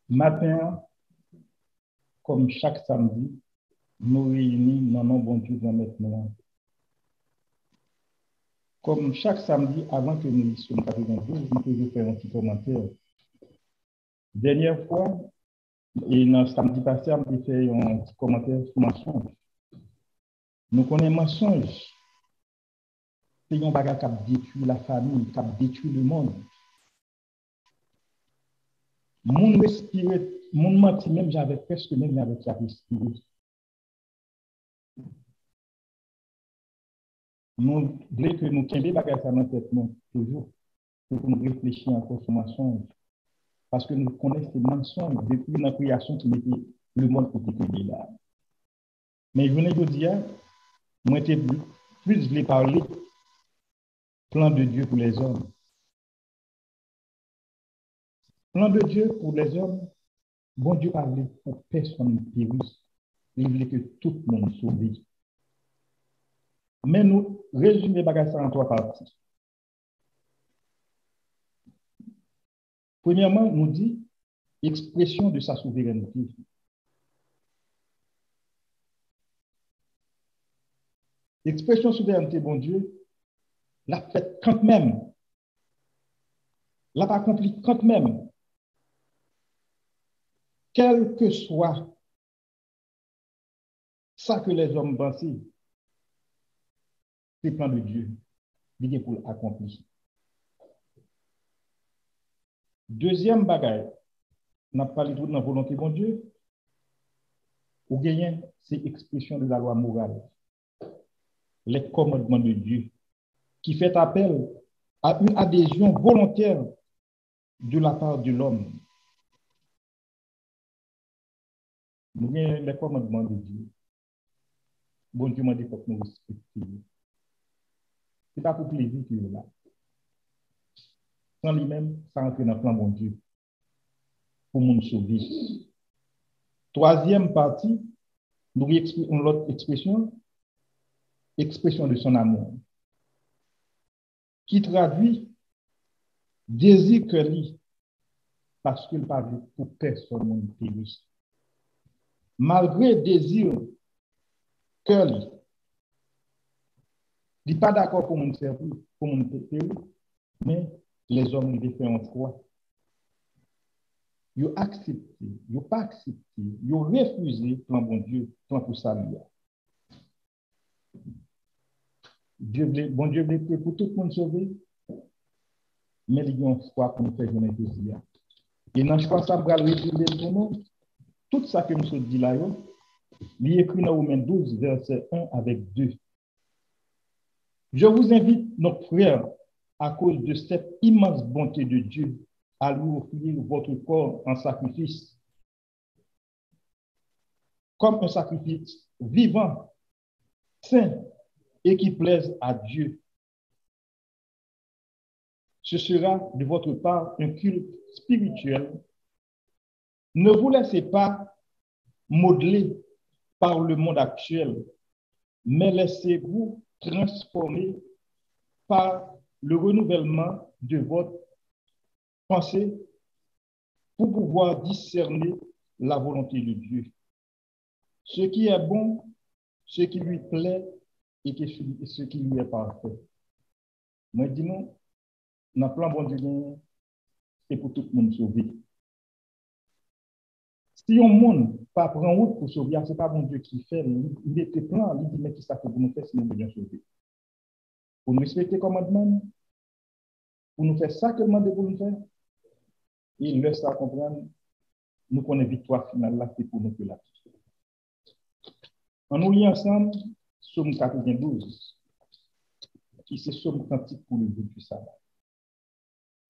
Matin, comme chaque samedi, nous réunissons dans nos bons Dieu maintenant. Comme chaque samedi, avant que nous lissions 92, nous pouvons faire un petit commentaire. Dernière fois, et dans le samedi passé, on a fait un petit commentaire sur mensonge. Nous connaissons mensonge. C'est un bagage qui a détruit la famille, qui a détruit le monde. Mon respirer, mon menti, même j'avais presque même avec la respirer. Nous voulons que nous cambions bagage dans notre tête, toujours, pour nous réfléchir encore sur mensonge. Parce que nous connaissons ces mensonges depuis la création qui mettait le monde pour créer là. Mais je venais de dire, moi, plus je l'ai parlé, plan de Dieu pour les hommes. Plan de Dieu pour les hommes, bon Dieu parlait pour personne périsse. Il voulait que tout le monde sauve. Mais nous résumons les bagages en trois parties. Premièrement, nous dit expression de sa souveraineté. Expression de souveraineté, bon Dieu, l'a fait quand même. L'a pas accompli quand même. Quel que soit ça que les hommes pensent, c'est le plan de Dieu. Il est pour l'accomplir. Deuxième bagage, on a parlé de la volonté de Dieu. Ou gagnant, c'est expression de la loi morale. Les commandements de Dieu, qui fait appel à une adhésion volontaire de la part de l'homme. Nous avons les commandements de Dieu. Bon Dieu m'a dit que nous respections. Ce n'est pas pour plaisir qu'il est là. Sans lui-même, ça entre dans le plan de bon Dieu pour nous sauver. Troisième partie, nous avons l'autre expression, expression de son amour, qui traduit désir que lui, parce qu'il parle pour personne ne périsse. Malgré le désir que lui, il n'est pas d'accord pour mon servir, pour mon périr, mais les hommes ils font un choix. Ils ont accepté, ils n'ont pas accepté, ils ont refusé plan bon Dieu, plan pour saluer. Bon Dieu voulait pour tout le monde sauver, mais il y a un choix pour nous faire journée de. Et dans le choix, ça va résumer pour nous. Tout ça que nous dit là, il est écrit dans Romains 12, verset 1 avec 2. Je vous invite, nos frères, à cause de cette immense bonté de Dieu, à lui offrir votre corps en sacrifice, comme un sacrifice vivant, saint et qui plaise à Dieu. Ce sera de votre part un culte spirituel. Ne vous laissez pas modeler par le monde actuel, mais laissez-vous transformer par le renouvellement de votre pensée pour pouvoir discerner la volonté de Dieu. Ce qui est bon, ce qui lui plaît et ce qui lui est parfait. Moi, dis-nous, dans le plan bon Dieu, c'est pour tout le monde sauver. Si un monde pas prend route pour sauver, ce n'est pas bon Dieu qui fait, il était plein, il dit, mais qui ça fait pour nous faire si nous voulons sauver? Pour nous respecter le commandement, pour nous faire ça que demande pour nous faire, et il laisse ça comprendre, nous connaissons victoire finale là, c'est pour nous que là. On nous lit ensemble, Psaume 92, qui c'est Psaume cantique pour le jour du sabbat.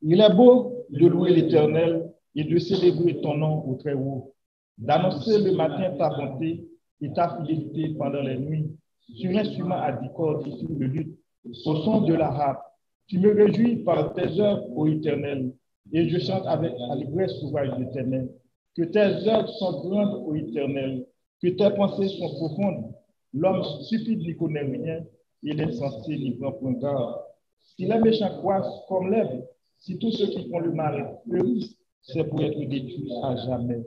Il est beau de louer l'Éternel et de célébrer ton nom au très haut, d'annoncer le matin ta bonté et ta fidélité pendant les nuits, sur l'instrument à 10 cordes et sur le luth, au son de la harpe. Tu me réjouis par tes œuvres, ô Éternel, et je chante avec allégresse l'ouvrage de tes mains. Que tes œuvres sont grandes, ô Éternel, que tes pensées sont profondes. L'homme stupide n'y connaît rien, et l'insensé n'y prend point garde. Si les méchants croissent comme l'herbe, si tous ceux qui font le mal fleurissent, c'est pour être détruit à jamais.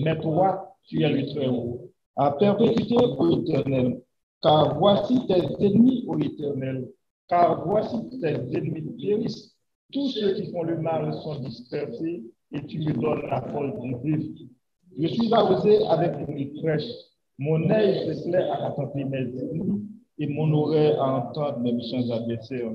Mais toi, tu es le Très-Haut, à perpétuité, ô Éternel, car voici tes ennemis, ô Éternel, car voici tes ennemis périssent. Tous ceux qui font le mal sont dispersés, et tu me donnes la force du vivre. Je suis arrosé avec une fraîche. Mon œil s'éclaire à contempler mes ennemis et mon oreille à entendre mes méchants adversaires.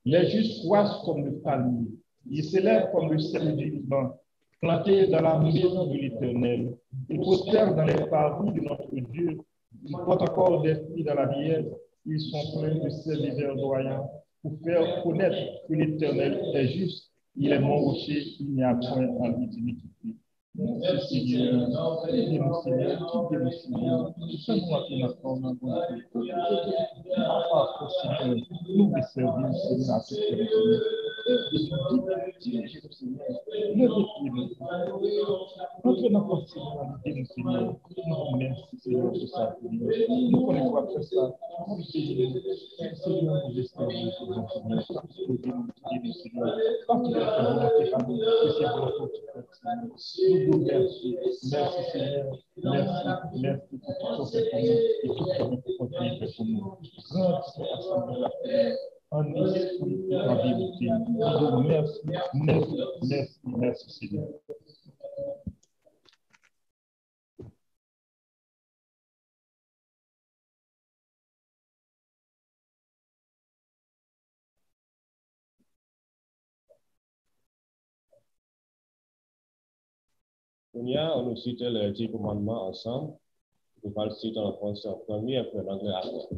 Les justes croissent comme le palmier. Ils s'élèvent comme le cèdre du Liban, plantés dans la maison de l'Éternel. Ils prospèrent dans les parvis de notre Dieu. Ils portent encore des fruits dans la vieille. Ils sont pleins de sel et verdoyants pour faire connaître que l'Éternel est juste. Il est mon rocher, il n'y a point en d'iniquité. Merci Seigneur, aidez-nous Seigneur, quittez-nous Seigneur, fais-nous appeler notre forme en bonne foi. Seigneur, nous te servir Seigneur à toute heure Seigneur. Dirigez-nous Seigneur, levez-nous. Entrez dans notre Seigneur, aidez-nous Seigneur. Nous vous remercions Seigneur pour ça. Nous connaissons après ça. Nous Seigneur, nous espérons Seigneur, aidez-nous Seigneur. Partout dans ta volonté, amour, que c'est votre Seigneur. Nous vous remercions. Merci Seigneur. Merci pour tout ce que fait pour nous et tout ce que vous continuez de faire pour nous. Grande assemblée la prière, en esprit et en vérité. Nous vous remercions. Merci Seigneur. On nous cite les 10 commandements ensemble. On va le citer en français en premier, après l'anglais après.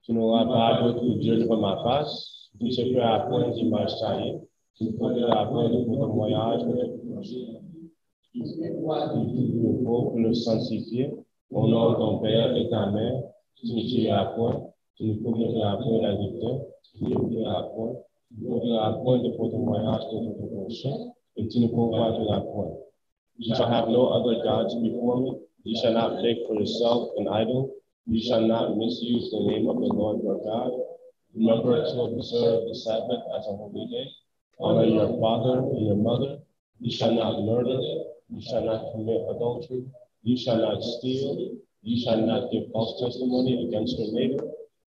Tu n'auras pas d'autre Dieu devant ma face. Tu ne se feras point d'image taillée. Tu ne feras point de témoignage pour le sanctifier. Honore ton père et ta mère. Tu ne tueras point. Tu ne commettras point d'adultère. Tu ne feras point de témoignage contre ton prochain. Et tu ne convoiteras point. You shall have no other gods before me. You shall not make for yourself an idol. You shall not misuse the name of the Lord your God. Remember to observe the Sabbath as a holy day. Honor your father and your mother. You shall not murder. You shall not commit adultery. You shall not steal. You shall not give false testimony against your neighbor.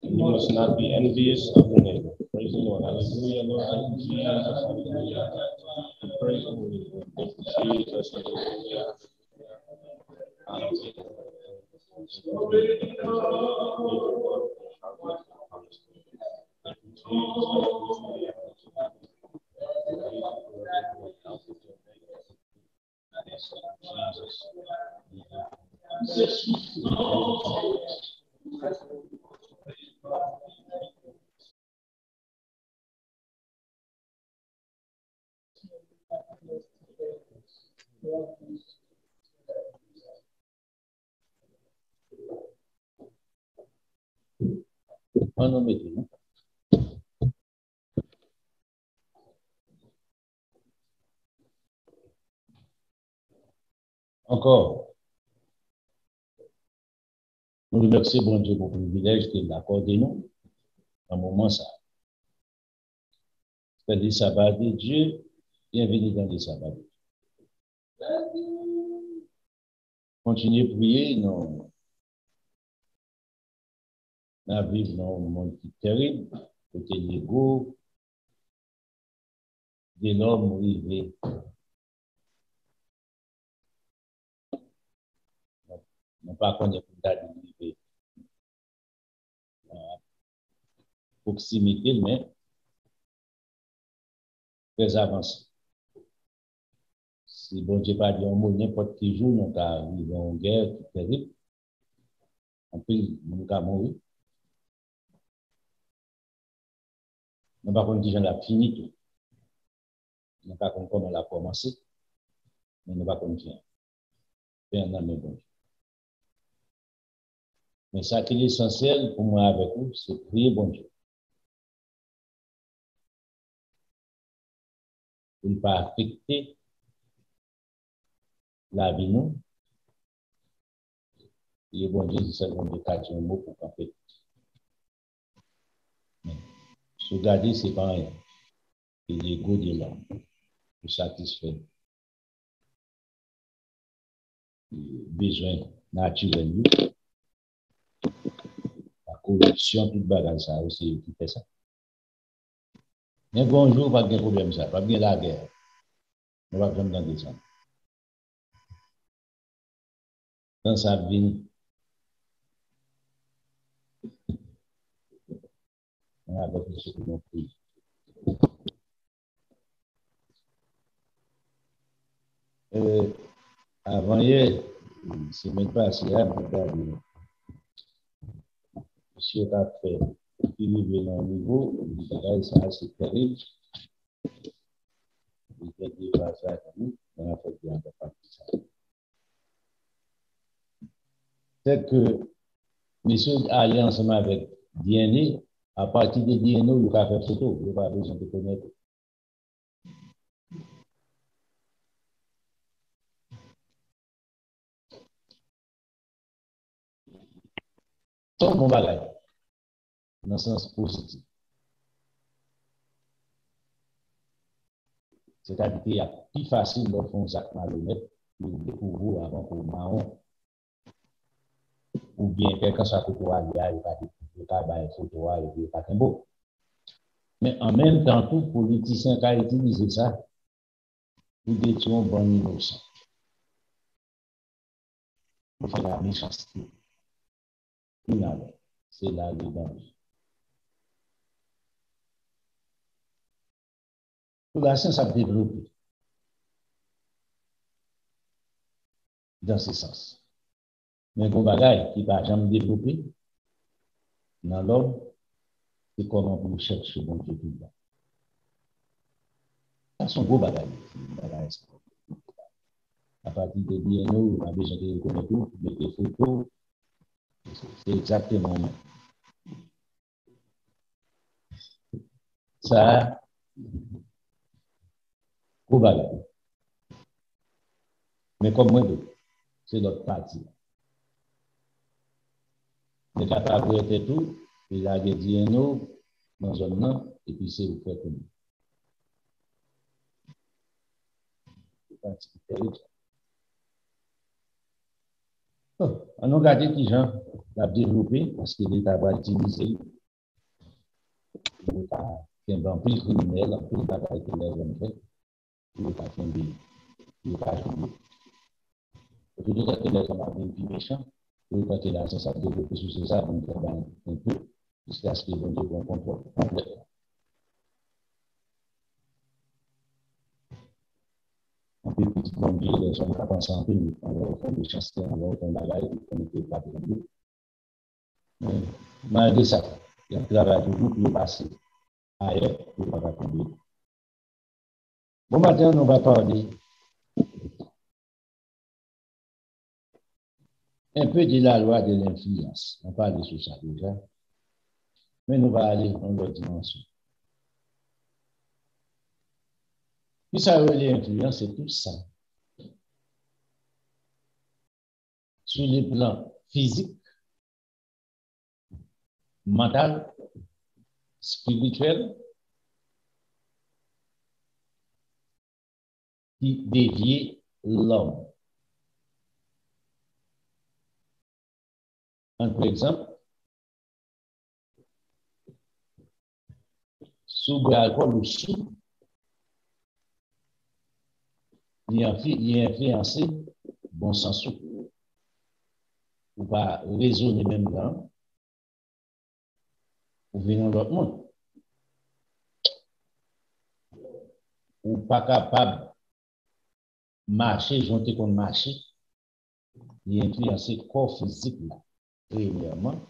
And you must not be envious of your neighbor. Praise the Lord. Hallelujah, Lord. Thank you, Jesus. Hallelujah. Praise the Lord. Thank you, Jesus. Hallelujah. Encore, nous remercions bon Dieu pour le privilège qu'il a accordé nous dans un moment ça. C'est le sabbat de Dieu, bienvenue dans le sabbat de Dieu. Continuez à prier, nous vivons dans un monde qui est terrible, côté l'ego, de l'homme arrivé. On ne pas connaître d'arriver proximité, mais très avancé. Si bon Dieu pas dit un mot, n'importe qui jour, nous arrivons en guerre qui est terrible. En plus, nous avons mourir. Nous ne pouvons pas dire qu'on a fini tout. Nous ne pouvons pas comment on a commencé, mais nous ne pouvons pas dire. C'est un ami bon Dieu. Mais ça qui est essentiel pour moi avec vous, c'est prier bon Dieu. Pour ne pas affecter la vie nous. Et bon Dieu, c'est ça qu'on dit qu'à un mot pour camper. Se garder, c'est pas rien. C'est l'ego de l'homme. Pour satisfaire besoin naturel. La corruption, toute bagage, ça aussi, qui fait ça. Mais bonjour, pas de problème, ça. Pas bien la guerre. On va jamais dans des gens. Dans sa vie, on a beaucoup ce que l'on prie. Avant hier, c'est même pas assez là, monsieur a fait, il est dans le niveau, ça c'est terrible. Il fait des passages à nous, on a fait bien de ça. C'est que, monsieur allé ensemble avec DNA, à partir de DNA, il va faire photo, il va besoin de connaître. C'est un bon bagage, dans le sens positif. C'est-à-dire qu'il y a plus facile de faire un sac malhonnête pour découvrir avant pour marron. Ou bien quelqu'un soit photo à l'IA, il va découvrir une photo et puis pas beau. Mais en même temps, tout politicien qui a utilisé ça pour détruire un bon innocent. Pour faire la méchanceté. C'est là le danger. Pour la science a développé dans ce sens. Mais bon bagage qui ne va jamais développer dans l'homme, c'est comment vous cherchez bon Dieu tout là. Ça, c'est un gros bagage. À partir de DNA, on a besoin de reconnaître tout, mais des photos, c'est exactement ça. Gros bagage. Mais comme moi, c'est l'autre partie. Les capables étaient tout, il a des DNA dans un an, et puis c'est vous faites comme on a regardé qui gens l'a développé parce que l'État va utiliser l'État qui est un peu criminel, un peu bataille que les hommes fait, l'État qui est l'État joué. Tout quand les hommes ont été méchants, tout quand il a cessé de développer sur ça, on travaille un peu jusqu'à ce qu'ils vont dire qu'on contrôle complètement. Un peu petit bon Dieu, les gens qui pensent un peu, on va faire des chansons, on va faire un bagage, on n'était pas de Dieu. Malgré ça, il y a un travail toujours pour passer ailleurs pour ne pas tomber. Bon matin, on va parler un peu de la loi de l'influence. On parle de ça déjà, mais nous allons aller dans l'autre dimension. Puis ça, l'influence, c'est tout ça. Sur les plans physiques, mental, spirituel, qui dévie l'homme. Par exemple, sous l'alcool ou sous, il est influencé bon sens ou pas raisonner même temps ou venir dans l'autre monde ou pas capable de marcher, jonter qu'on marcher, il est influencé corps physique là, premièrement,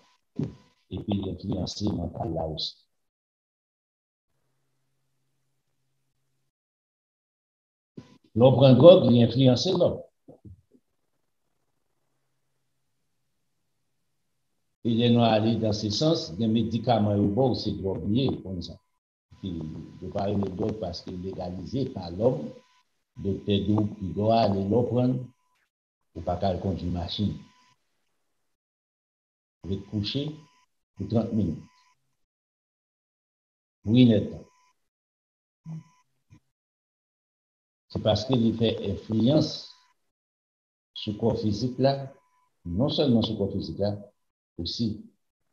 et puis il est influencé mental là aussi. L'homme prend drogue, il est influencé l'homme. Il est allé dans ce sens, des médicaments au bord, c'est drogué comme ça. Il ne pas le drogue parce qu'il est légalisé par l'homme. Docteur Dou qui doit aller le prendre pour pas qu'elle conduise machine. Il va te coucher pour 30 minutes. Oui, net. C'est parce qu'il fait influence sur le corps physique là, non seulement sur le corps physique là, aussi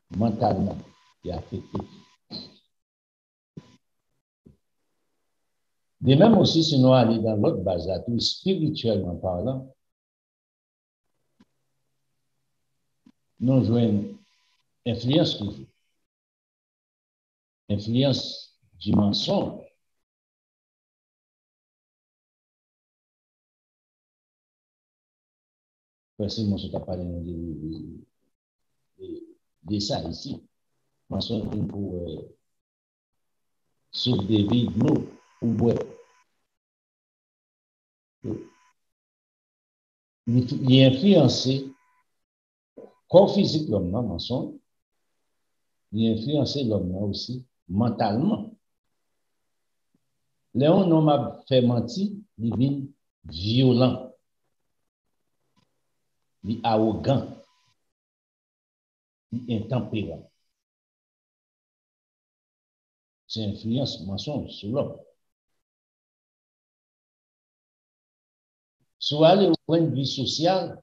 mentalement, il est affecté. De même aussi, si nous allons dans l'autre base là, tout spirituellement parlant, nous jouons une influence toujours. Influence du mensonge. Parce que moi, je t'ai parlé de ça ici. Mensonge pour sauver des vies, nous, ou ouais. Il est influencé, corps physique l'homme, non, mensonge. Il est influencé l'homme aussi, mentalement. Léon, on m'a fait mentir, il devient violent, il est arrogant, il est intempérant. C'est influence mensonge sur l'homme. Soit aller au point de vue social,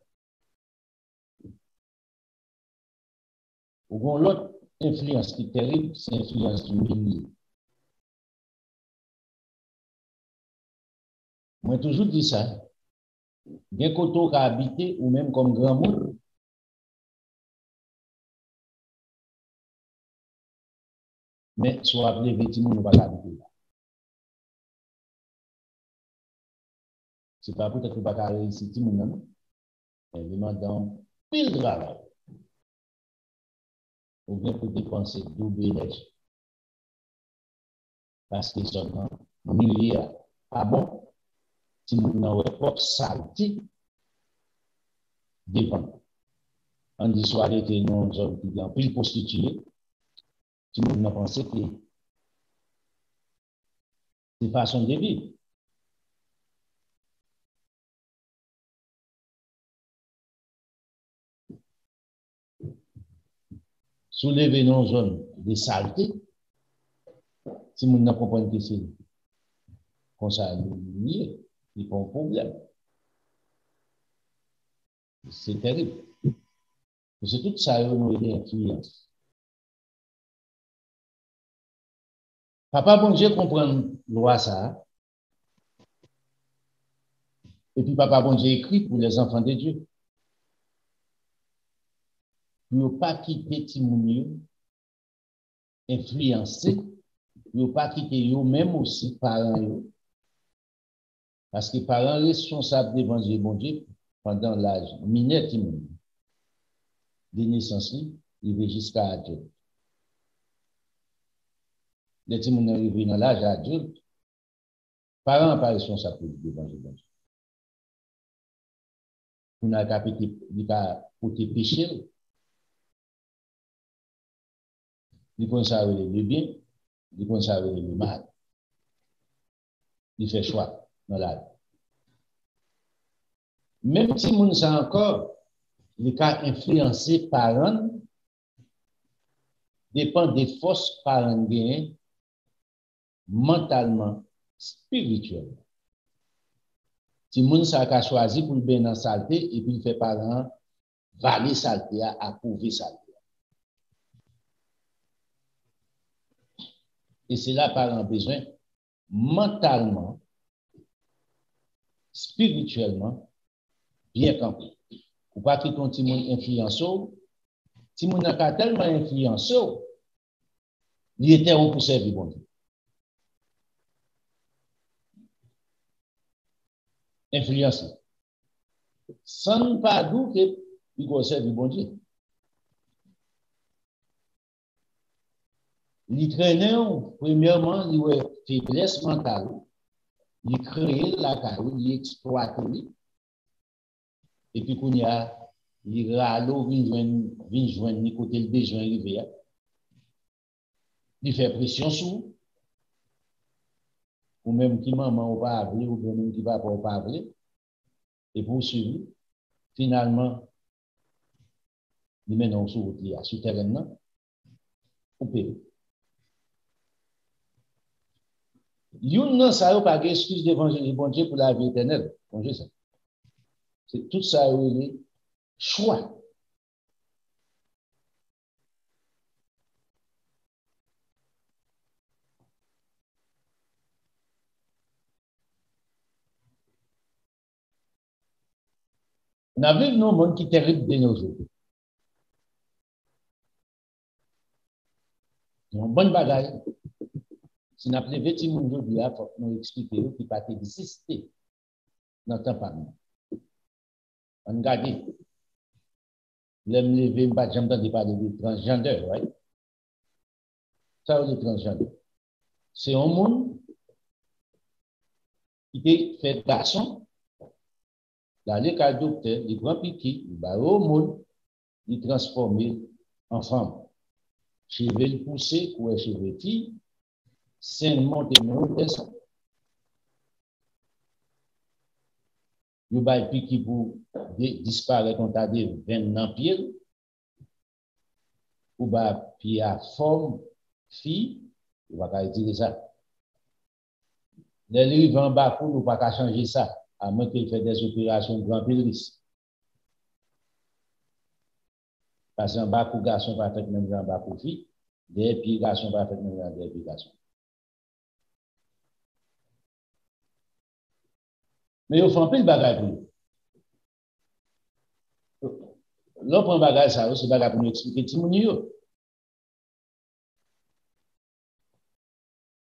ou l'autre influence qui est terrible, c'est l'influence du milieu. Moi, toujours dit ça. Bien qu'on a habité, ou même comme grand monde, mais soit appelé vêtements, on va l'habiter là. C'est pas peut-être que vous pas réussir, non? Mais demandant pile de travail. Ou bien pour dépenser double l'énergie. Parce qu'ils sont en milieu. Ah bon? Si vous n'avez pas saleté, devant. On dit soit arrêté non zone qui est pile prostituée. Si vous n'avez pas pensé que c'est façon de vivre. Soulever nos zones de saleté, si vous ne comprenez pas que c'est comme ça, il y a un problème. C'est terrible. C'est tout ça qui nous aide à influence. Papa, bon Dieu, comprend loi ça. Et puis, papa, bon Dieu, écrit pour les enfants de Dieu. Pour ne pas quitter Timounio, influencer, pour ne pas quitter eux-mêmes aussi, parents. Parce que parents responsables devant Dieu, bon Dieu, pendant l'âge mineur Timounio, de naissance, il va jusqu'à adulte. Les Timounio arrivent dans l'âge adulte, parents pas responsables devant Dieu, bon Dieu. Pour n'a pas tes péchés. Il peut savoir le bien, il peut savoir le mal. Il fait choix dans la vie. Même si moun sa encore, il cas influencé par un, dépend des forces par un gain, mentalement, spirituellement. Si moun sa a choisi pour le bien dans saleté, et puis il fait par un, valer saleté, approuver saleté. Et c'est là par un besoin mentalement, spirituellement, bien campé. Ou pas que ton petit monde influenceau, si mon n'a pas tellement influenceau, il était où pour servir bon Dieu. Influencé. Sans pas douter qu'il va servir bon Dieu. Il traînait, premièrement, il a faiblesse mentale. Il crée la carrière, il exploite. Et puis, quand il râle, il joindre côté le besoin arrivé. Il fait pression sur ou même qui maman va appeler, ou même qui papa va pas appeler. Et pour suivre, finalement, il met dans sur le terrain, ou payer. Yon nan sa yo pas d'excuse devant bon Dieu pour la vie éternelle. Bon Dieu ça. C'est tout ça, le choix. On a vu un monde qui est terrible de nos jours. C'est une bonne bagaille. Si on a appelé petit monde aujourd'hui, il faut nous expliquer qui n'a pas existé dans le temps par nous. On regarde. L'aime lever, pas jamais entendu parler de transgender, right? Ça, c'est transgender. C'est un monde qui est fait garçon. Dans les cas docteur, les grands piquets, il va au monde, il transforme en femme. Cheveux poussés, ou cheveux filles, c'est monter nous descend. Il va piquer pour disparaître on t'a dit 20 ans pile. Ou va puis à forme fille, il va pas utiliser ça. Les livres en bas pour nous pas changer ça, à moins qu'il fait des opérations de grand risque. Parce qu'en bas pour garçon pas fait même en bas pour fille, des pieds garçons pas fait même des pieds garçons. Mais il faut un peu le bagage pour nous. L'autre bagage, ça, c'est bagage pour nous expliquer tout le monde.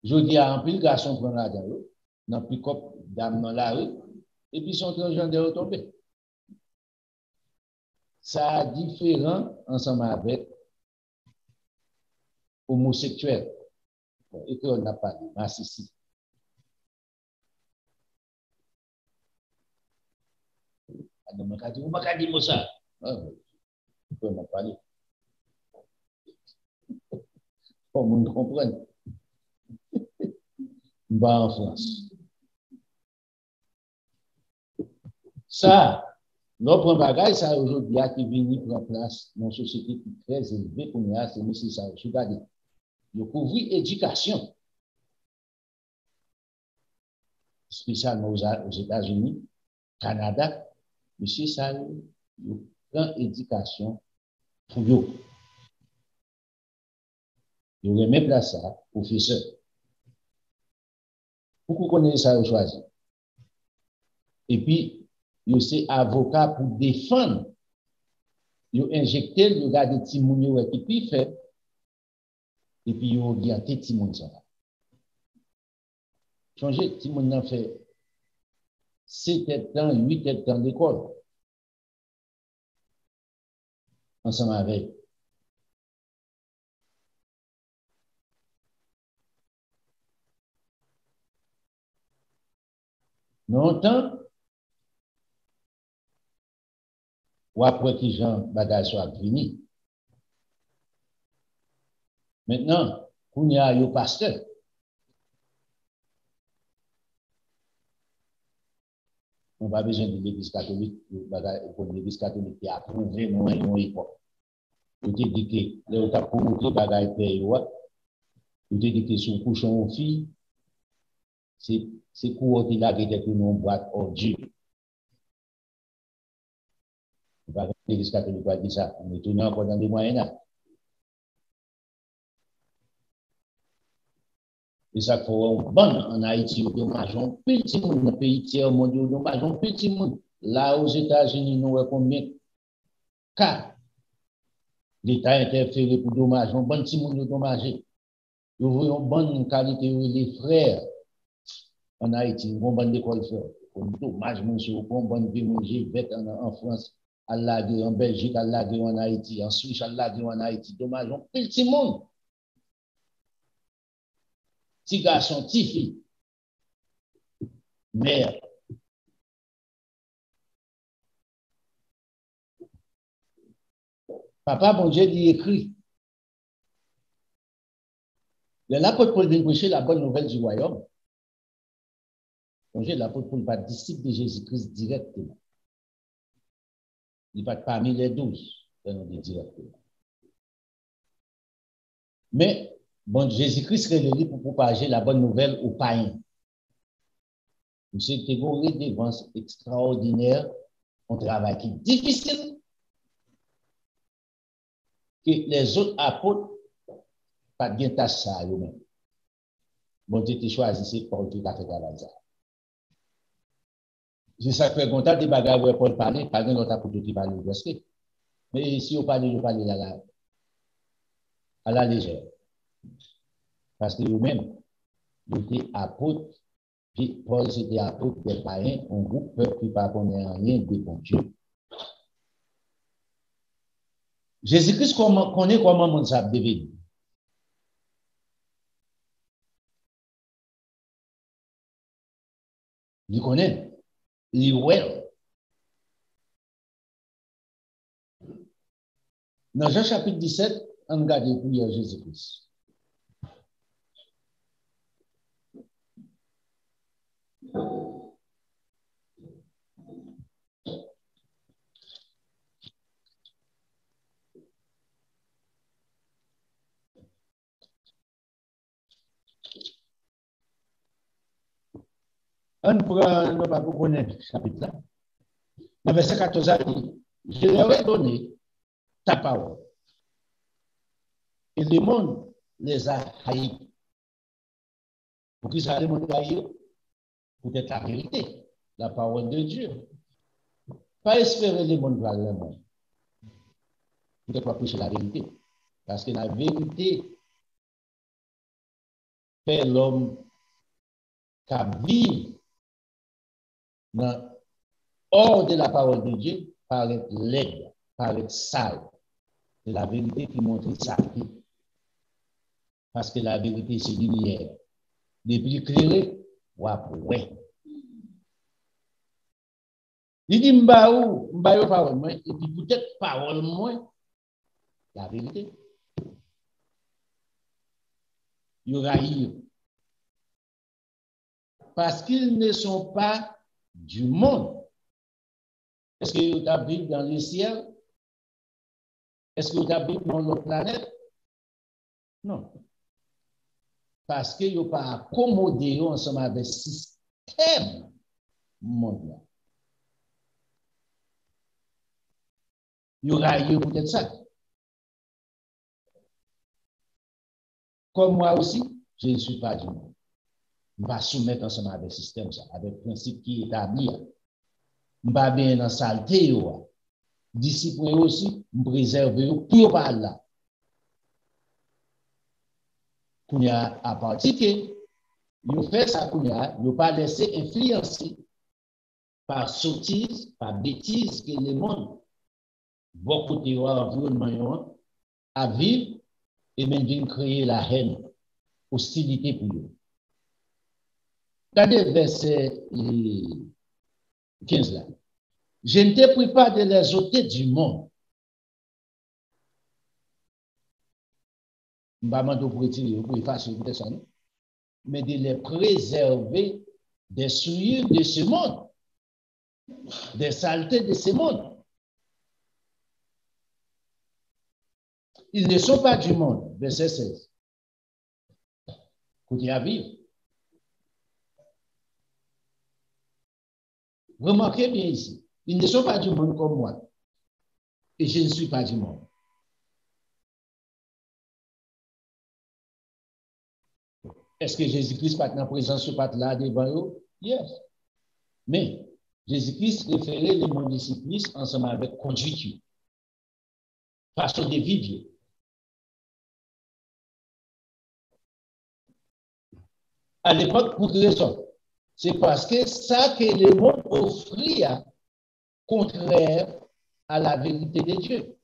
Je dis à un peu le garçon prend la dans l'eau, dans le pick-up dame dans la rue, et puis son transgenre tombé. Ça a différent ensemble avec homosexuel. Et qu'on n'a pas de masse ici. On m'a dit, on m'a dit ça. On n'a pas dit. Pour que nous comprenions. On va en France. Ça, notre bagage, ça aujourd'hui, qui vient prendre place dans une société qui est très élevée pour nous, c'est M. ça. Regardez, le couvrir éducation, spécialement aux États-Unis, Canada, M. ça, il prend éducation pour eux. Il remet place ça, professeur. Pourquoi connaissez ça, vous choisissez? Et puis, il y a avocat pour défendre. Il a injecté, il y a des petits mounions qui puis fait. Et puis, il y a orienté petit monde ça. Changer, petit monde a fait 7 ans, 8 ans d'école. Ensemble avec. Longtemps, ou après que Jean bagage soit fini. Maintenant, qu'on y a un pasteur. On n'a pas besoin de l'église catholique, pour l'église catholique qui a approuvé non époque. Il te dit que là, tu as promoté bagage payé, il te dit que son couchon aux filles, c'est quoi qu'il a qui était pour nous boîte ordi. L'église catholique va dire ça, on est tourné encore dans les Moyen-Âge. Et ça fait un bon en Haïti, on a un petit monde, dans le pays tiers mondial, on a un petit monde. Là, aux États-Unis, nous avons combien de cas l'État interféré pour dommager, un bon petit monde dommagé. Nous avons une bonne qualité, les frères en Haïti, une bonne école frère. On dommage, monsieur, on bonne vie, j'ai fait en France, à laguer en Belgique, à laguer en Haïti, en Suisse, à laguer en Haïti. Dommage, un petit monde. Petit garçon, petit fille, mère. Papa, bon Dieu, il écrit. L'apôtre Paul vient prêcher la bonne nouvelle du royaume. Bon Dieu, l'apôtre Paul n'est pas disciple de Jésus-Christ directement. Il n'est pas parmi les 12, directement. Mais, bon, Jésus-Christ est venu pour propager la bonne nouvelle aux païens. C'est une rédévance extraordinaire un travail qui est difficile, que les autres apôtres, pas de tâche ça eux-mêmes. Bon Dieu t'a choisi, c'est Paul qui a fait travail ça. Je sais que content des bagages où Paul parlait, pas de l'autre apôtre qui parlait presque. Mais si on parle à la légère. Parce que eux-mêmes, ils étaient apôtres, puis Paul c'était apôtre des païens, un groupe peuple qui ne connaît rien de bon Dieu. Jésus-Christ connaît comment mon sable devait. Il connaît, il est well. Dans Jean chapitre 17, on regarde les prières de Jésus-Christ. On prend, ne pas connaître ce chapitre-là. Dans verset 14, je leur ai donné ta parole. Et le monde les a haïs. Pour qu'ils ça, le monde haïs, peut-être la vérité, la parole de Dieu. Pas espérer le monde va le monde. Peut-être pas prêcher la vérité. Parce que la vérité fait l'homme qui vit hors de la parole de Dieu, paraît laide, paraît sale. C'est la vérité qui montre ça. Parce que la vérité, c'est lumière. Depuis éclairé, ouais. Il dit, m'baou parole moi, et puis peut-être parole moi, la vérité. Il y aura parce qu'ils ne sont pas du monde. Est-ce que vous habitent dans le ciel? Est-ce que vous habitez dans notre planète? Non. Parce que vous pas accommodé ensemble avec le système mondial. Il y aura peut-être ça. Comme moi aussi, je ne suis pas du monde. Je vais soumettre ensemble avec le système, avec le principe qui est établi. Je vais bien dans la saleté. Discipline aussi, je préserve pour pas là. À partir que vous faites ça, vous ne pas laisser influencer par sottise, par bêtise que le monde, beaucoup de environnement à vivre et même de créer la haine, hostilité pour eux. Regardez verset 15 là. Je ne te prie pas de les ôter du monde. Je ne vais pas pour retirer, pour effacer personne, mais de les préserver des souillures de ce monde, des saletés de ce monde. Ils ne sont pas du monde, verset 16. Côté à vivre. Remarquez bien ici, ils ne sont pas du monde comme moi. Et je ne suis pas du monde. Est-ce que Jésus-Christ n'est pas en présence pas là devant eux? Yes. Mais Jésus-Christ référait les mots disciples ensemble avec conduite, façon de vivre. À l'époque, pour quelle raison? C'est parce que ça que le monde offrit contraire à la vérité de Dieu.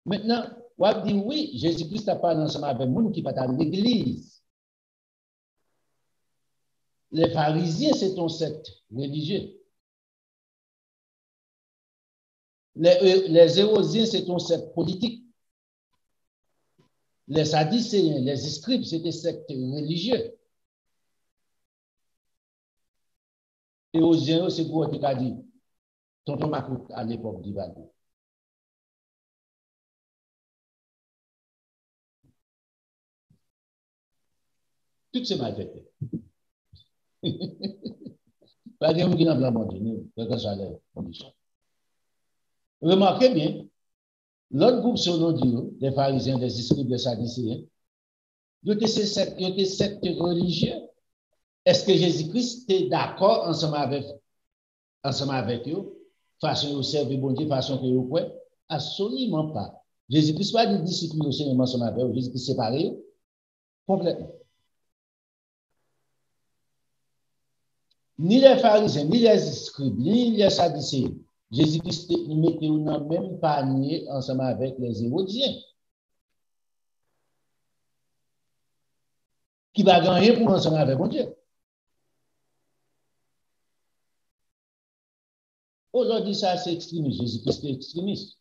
Maintenant, on va dire oui, Jésus-Christ n'a pas ensemble avec le monde qui va dans l'église. Les pharisiens, c'est un secte religieux. Les hérosiens, c'est un secte politique. Les sadducéens, les scribes, c'est des sectes religieux. Hérosiens, c'est pour qui a dit, tonton Macoute à l'époque du Val. Tout c'est mal fait. Pas de qui n'a pas abandonné, quelle que soit les conditions. Remarquez bien, l'autre groupe selon Dieu, les pharisiens, les scribes, les sadducéens, ils étaient sectes religieux. Est-ce que Jésus-Christ était d'accord ensemble avec eux, façon de servir bon Dieu, façon que vous pouvez? Absolument pas. Jésus-Christ pas de disciples au Seigneur ensemble avec eux, Jésus-Christ séparé complètement. Ni les pharisiens, ni les scribes, ni les sadducéens, Jésus-Christ mettait dans le même panier ensemble avec les Hérodiens. Qui va gagner pour ensemble avec mon Dieu. Aujourd'hui, ça, c'est extrémiste. Jésus-Christ est extrémiste.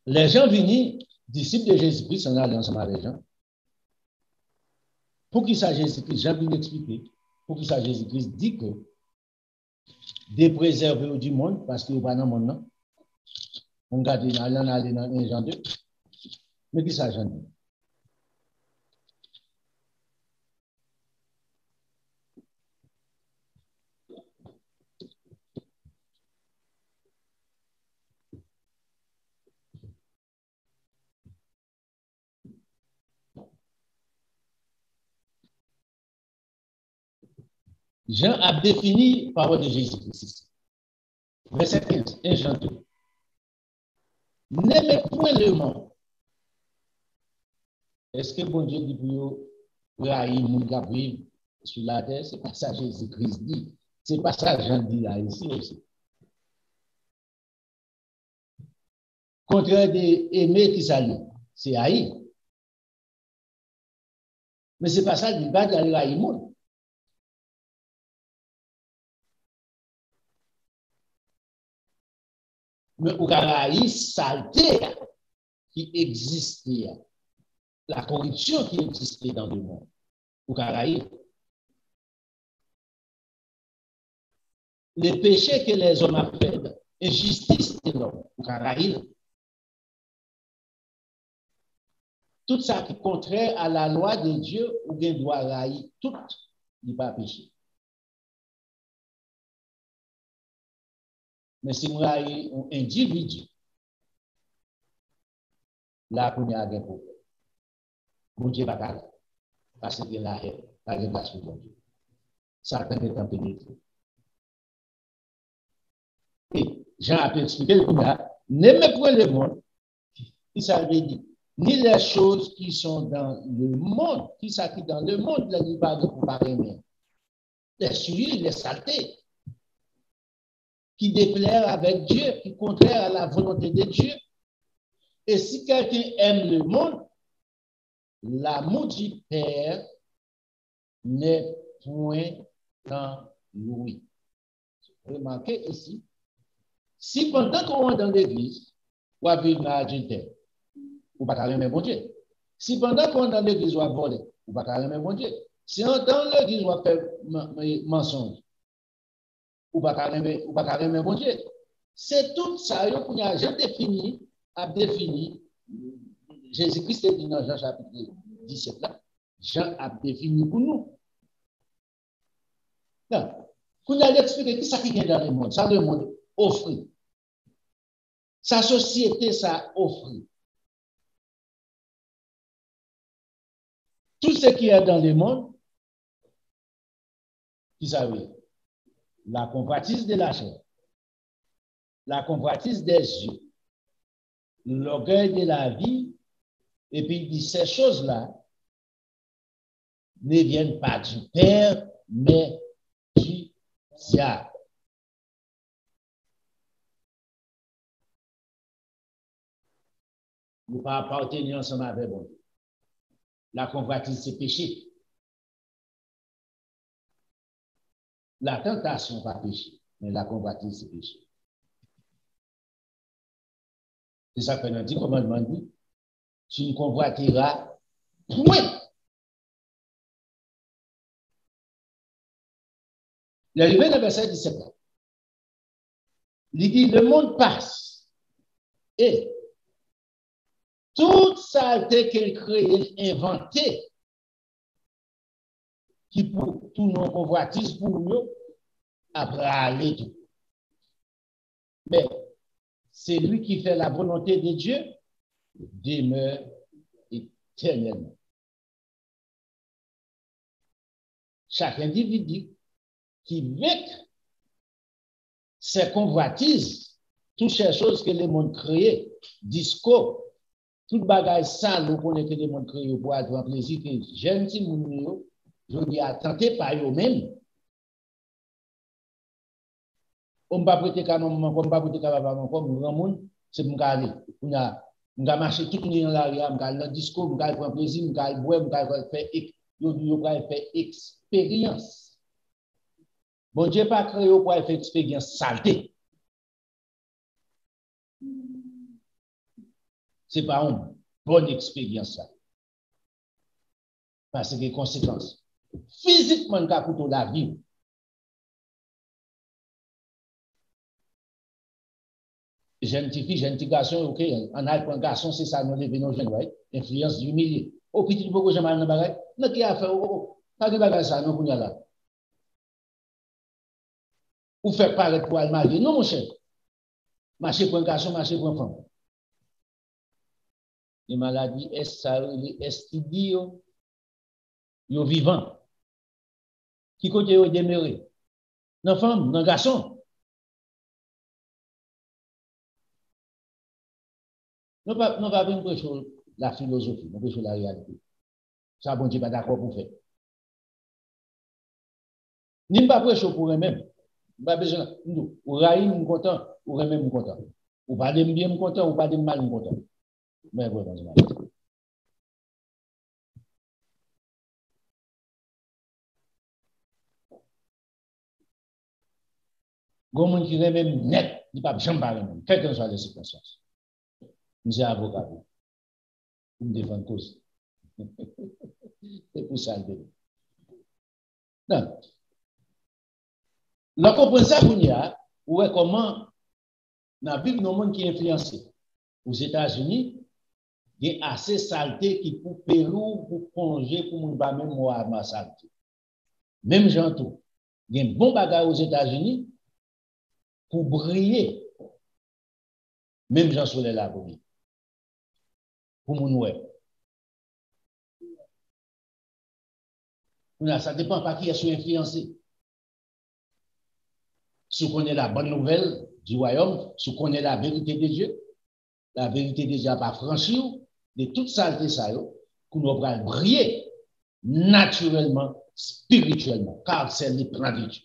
Les gens venus, disciples de Jésus-Christ, en allant ensemble avec les gens. Pour qui ça, Jésus-Christ, j'ai envie d'expliquer. Pour qui ça, Jésus-Christ dit que de préserver du monde, parce qu'il n'y a pas dans le monde, non? On garde dans un Jean 2. Mais qui ça, Jean 2? Jean a défini la parole de Jésus-Christ. Verset 15, 1 Jean 2. N'aimez point le monde. Est-ce que bon Dieu dit pour vous, haïr mon Gabriel sur la terre? C'est pas ça Jésus-Christ dit. C'est pas ça Jean dit là, ici aussi. Contraire d'aimer qui s'allie, c'est haïr. Mais c'est pas ça qu'il va d'aller haïr le monde. Mais au Caraïbe, saleté qui existait, la corruption qui existait dans le monde, au Caraïbe. Les péchés que les hommes ont fait, injustice de l'homme, au Caraïbe. Tout ça qui est contraire à la loi de Dieu, ou bien doit haïr, tout n'est pas péché. Mais si nous avons un individu, là, pour nous avoir un problème. Bon Dieu va pas parce que la haine, la révélation de Dieu. Ça peut être pénétré. Et Jean a pu expliquer le coup, n'aimez point le monde, il s'avait dit, ni les choses qui sont dans le monde, qui s'acquittent dans le monde, là, il va de comparer, les souillures, les saletés, qui déplairent avec Dieu, qui contraire à la volonté de Dieu. Et si quelqu'un aime le monde, l'amour du Père n'est point dans lui. Remarquez ici, si pendant qu'on est dans l'église, on va vivre dans l'adultère, on va pas aimer bon Dieu. Si pendant qu'on est dans l'église, on va voler, on va pas aimer bon Dieu. Si dans l'église, on va faire mensonge, on va pas aimer bon Dieu. C'est tout ça qu'on a défini, Jésus-Christ est dit dans Jean chapitre 17 là, Jean a défini pour nous. Qu'on a expliqué qui ça qui est dans le monde, ça le monde offre. Sa société, ça offre. Tout ce qui est dans le monde, qui ça veut? La convoitise de la chair, la convoitise des yeux, l'orgueil de la vie, et puis il dit ces choses-là ne viennent pas du Père, mais du diable. Nous ne pouvons pas appartenir ensemble avec bon Dieu. La convoitise, c'est péché. La tentation, pas péché, mais la convoitise, c'est péché. C'est ça que nous dit, commandement dit, tu ne convoiteras point. Il arrivé dans le verset 17. Il dit, le monde passe Et toute saleté qu'elle crée, inventée, qui pour tout nos convoitises pour nous, après aller tout. Mais c'est lui qui fait la volonté de Dieu, demeure éternellement. Chaque individu qui veut ses convoitises, toutes ces choses que le monde crée, disco, toute bagaille sale qu'on est que le monde crée pour avoir plaisir, que j'aime si mon je dis à tenter par eux-mêmes. On ne peut pas prêter qu'à maman, on ne peut pas prêter qu'à papa, comme grand monde, c'est pour aller. On a marché toute nuit dans l'arrière, on a le disco, on a prendre plaisir, on a boire, on a faire expérience. Bon Dieu pas créé pour faire expérience saleté. C'est pas une bonne expérience ça. Parce que les conséquences. Physiquement, quand on la vie. Jeune fille, jeune garçon, ok, en a un garçon, c'est ça, nous devenons jeunes, right? Influence du milieu. Au petit peu que j'ai mal dans le bagage, mais qui a fait, pas de bagage ça, nous, qu'on a là. Ou faire paraître pour aller marier. Non, mon cher. Marcher pour un garçon, marcher pour une femme. Les maladies, les STD, ils vivants. Qui côté ils demeuré? Dans femme, dans garçon. Nous ne pouvons pas prêcher la philosophie, nous prêchons la réalité. Ça, bon Dieu, pas d'accord pour faire. Ni pas prêcher pour eux-mêmes. Pas besoin. Ou raï, nous content, ou eux-mêmes, nous content. Ou pas de bien, nous content, ou pas de mal, nous content. Mais vraiment, c'est mal. Gomun qui est même net, il n'y a pas de jamais parler même, quelles que soient les circonstances. Nous sommes avocats pour me défendre cause. C'est pour ça le débat. Donc, la compréhension ça, vous y a, ou est comment, dans la Bible, nos monde qui est influencé. Aux États-Unis, il y a assez de saleté qui pour Pérou, pour congé, pour mon pas même moi ma saleté. Même gens tout. Il y a un bon bagage aux États-Unis pour briller. Même gens sur les lacs. Pour mon web. Ça dépend pas qui est influencé. Si on connaît la bonne nouvelle du royaume, si on connaît la vérité de Dieu, la vérité de Dieu n'a pas franchi de toute saleté ça, qu'on va briller naturellement, spirituellement, car c'est le plan de Dieu.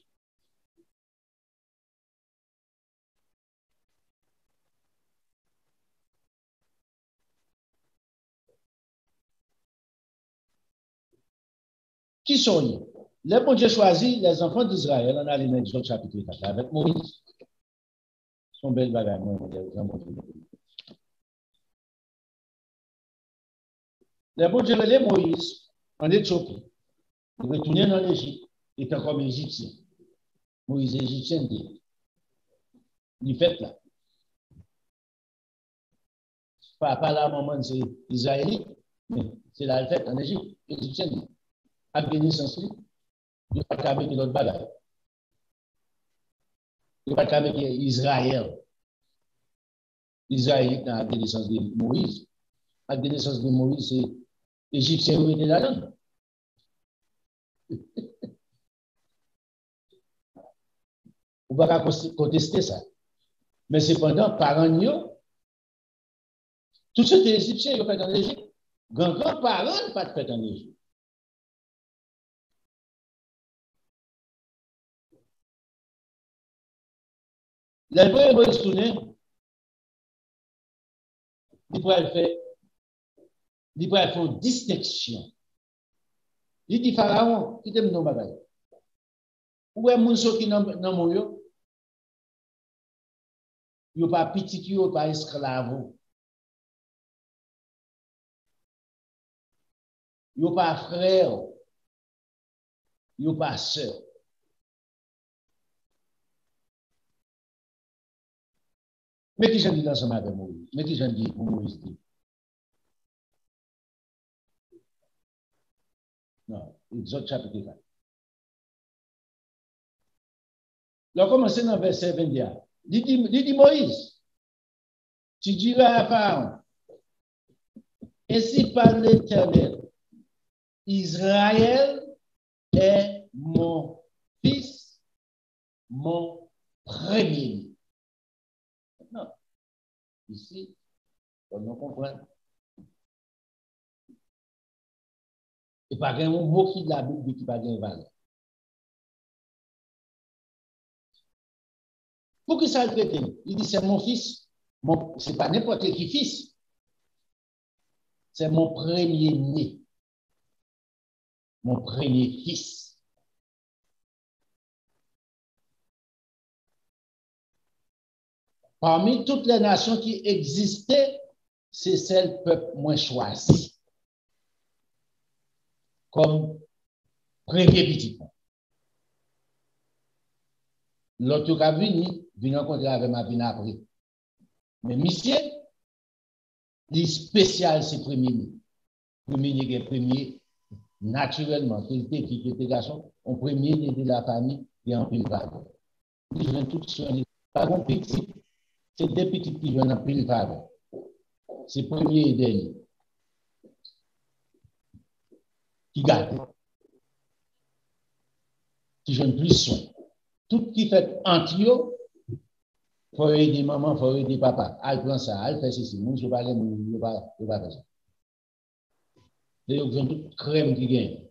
Qui sont-ils? Les bon Dieu choisit les enfants d'Israël, on a les mêmes chapitre 4 avec Moïse. Son bel bagage, les bon Dieu les Moïse en Éthiopie. Il retournait dans l'Égypte, il était comme Égyptien. Moïse Égyptien, il fait là. Pas la maman, c'est Israélite, mais c'est là le fait en Égypte, Égyptien. Avec des naissances, il n'y a pas avec l'autre bagage. Il n'y a pas avec Israël. Israélite dans la naissance de Moïse. La naissance de Moïse, c'est Égyptien où il était là-dedans. On ne va pas contester ça. Mais cependant, parents, tout ce qui est égyptien, ils ont fait en Égypte. Grand-parents n'ont pas fait en Égypte. Les vrais Moïse tourner, il pourrait faire une distinction. Il dit Pharaon, qui t'aime nos bagages. Où est Mounso qui n'a mon yo? Il n'y a pas petit, il n'y a pas esclave. Il n'y a pas frère. Il n'y a pas soeur. Mais qui j'en dis ensemble avec Moïse? Mais qui j'en dis pour Moïse dit? Non, Exode chapitre 4. Alors, commencez dans le verset 21. Il dit Moïse, tu diras à Pharaon, ainsi parle l'Éternel, Israël est mon fils, mon premier. Non, ici, on ne comprend. Et pas un mot qui de la Bible qui pas de valeur. Pour qui ça le traite? Il dit c'est mon fils. Ce n'est pas n'importe qui fils. C'est mon premier-né. Mon premier fils. Parmi toutes les nations qui existaient, c'est celle peuple moins choisi. Comme premier petit. L'autre qui a venu rencontrer avec ma vie après. Mais monsieur, le spécial, c'est premier. Premier, naturellement, qualité qui était garçon, on premier de la famille et en pile faveur. Ils viennent tous sur les parents petits. C'est des petits qui viennent en pile faveur. C'est premier et dernier. Qui gâtent. Qui viennent plus soin. Tout qui fait antio, il faut aider maman, il faut aider papa. Elle prend ça, elle fait ceci. Moi, je ne vais pas faire ça. Ils ont toute crème qui gagne.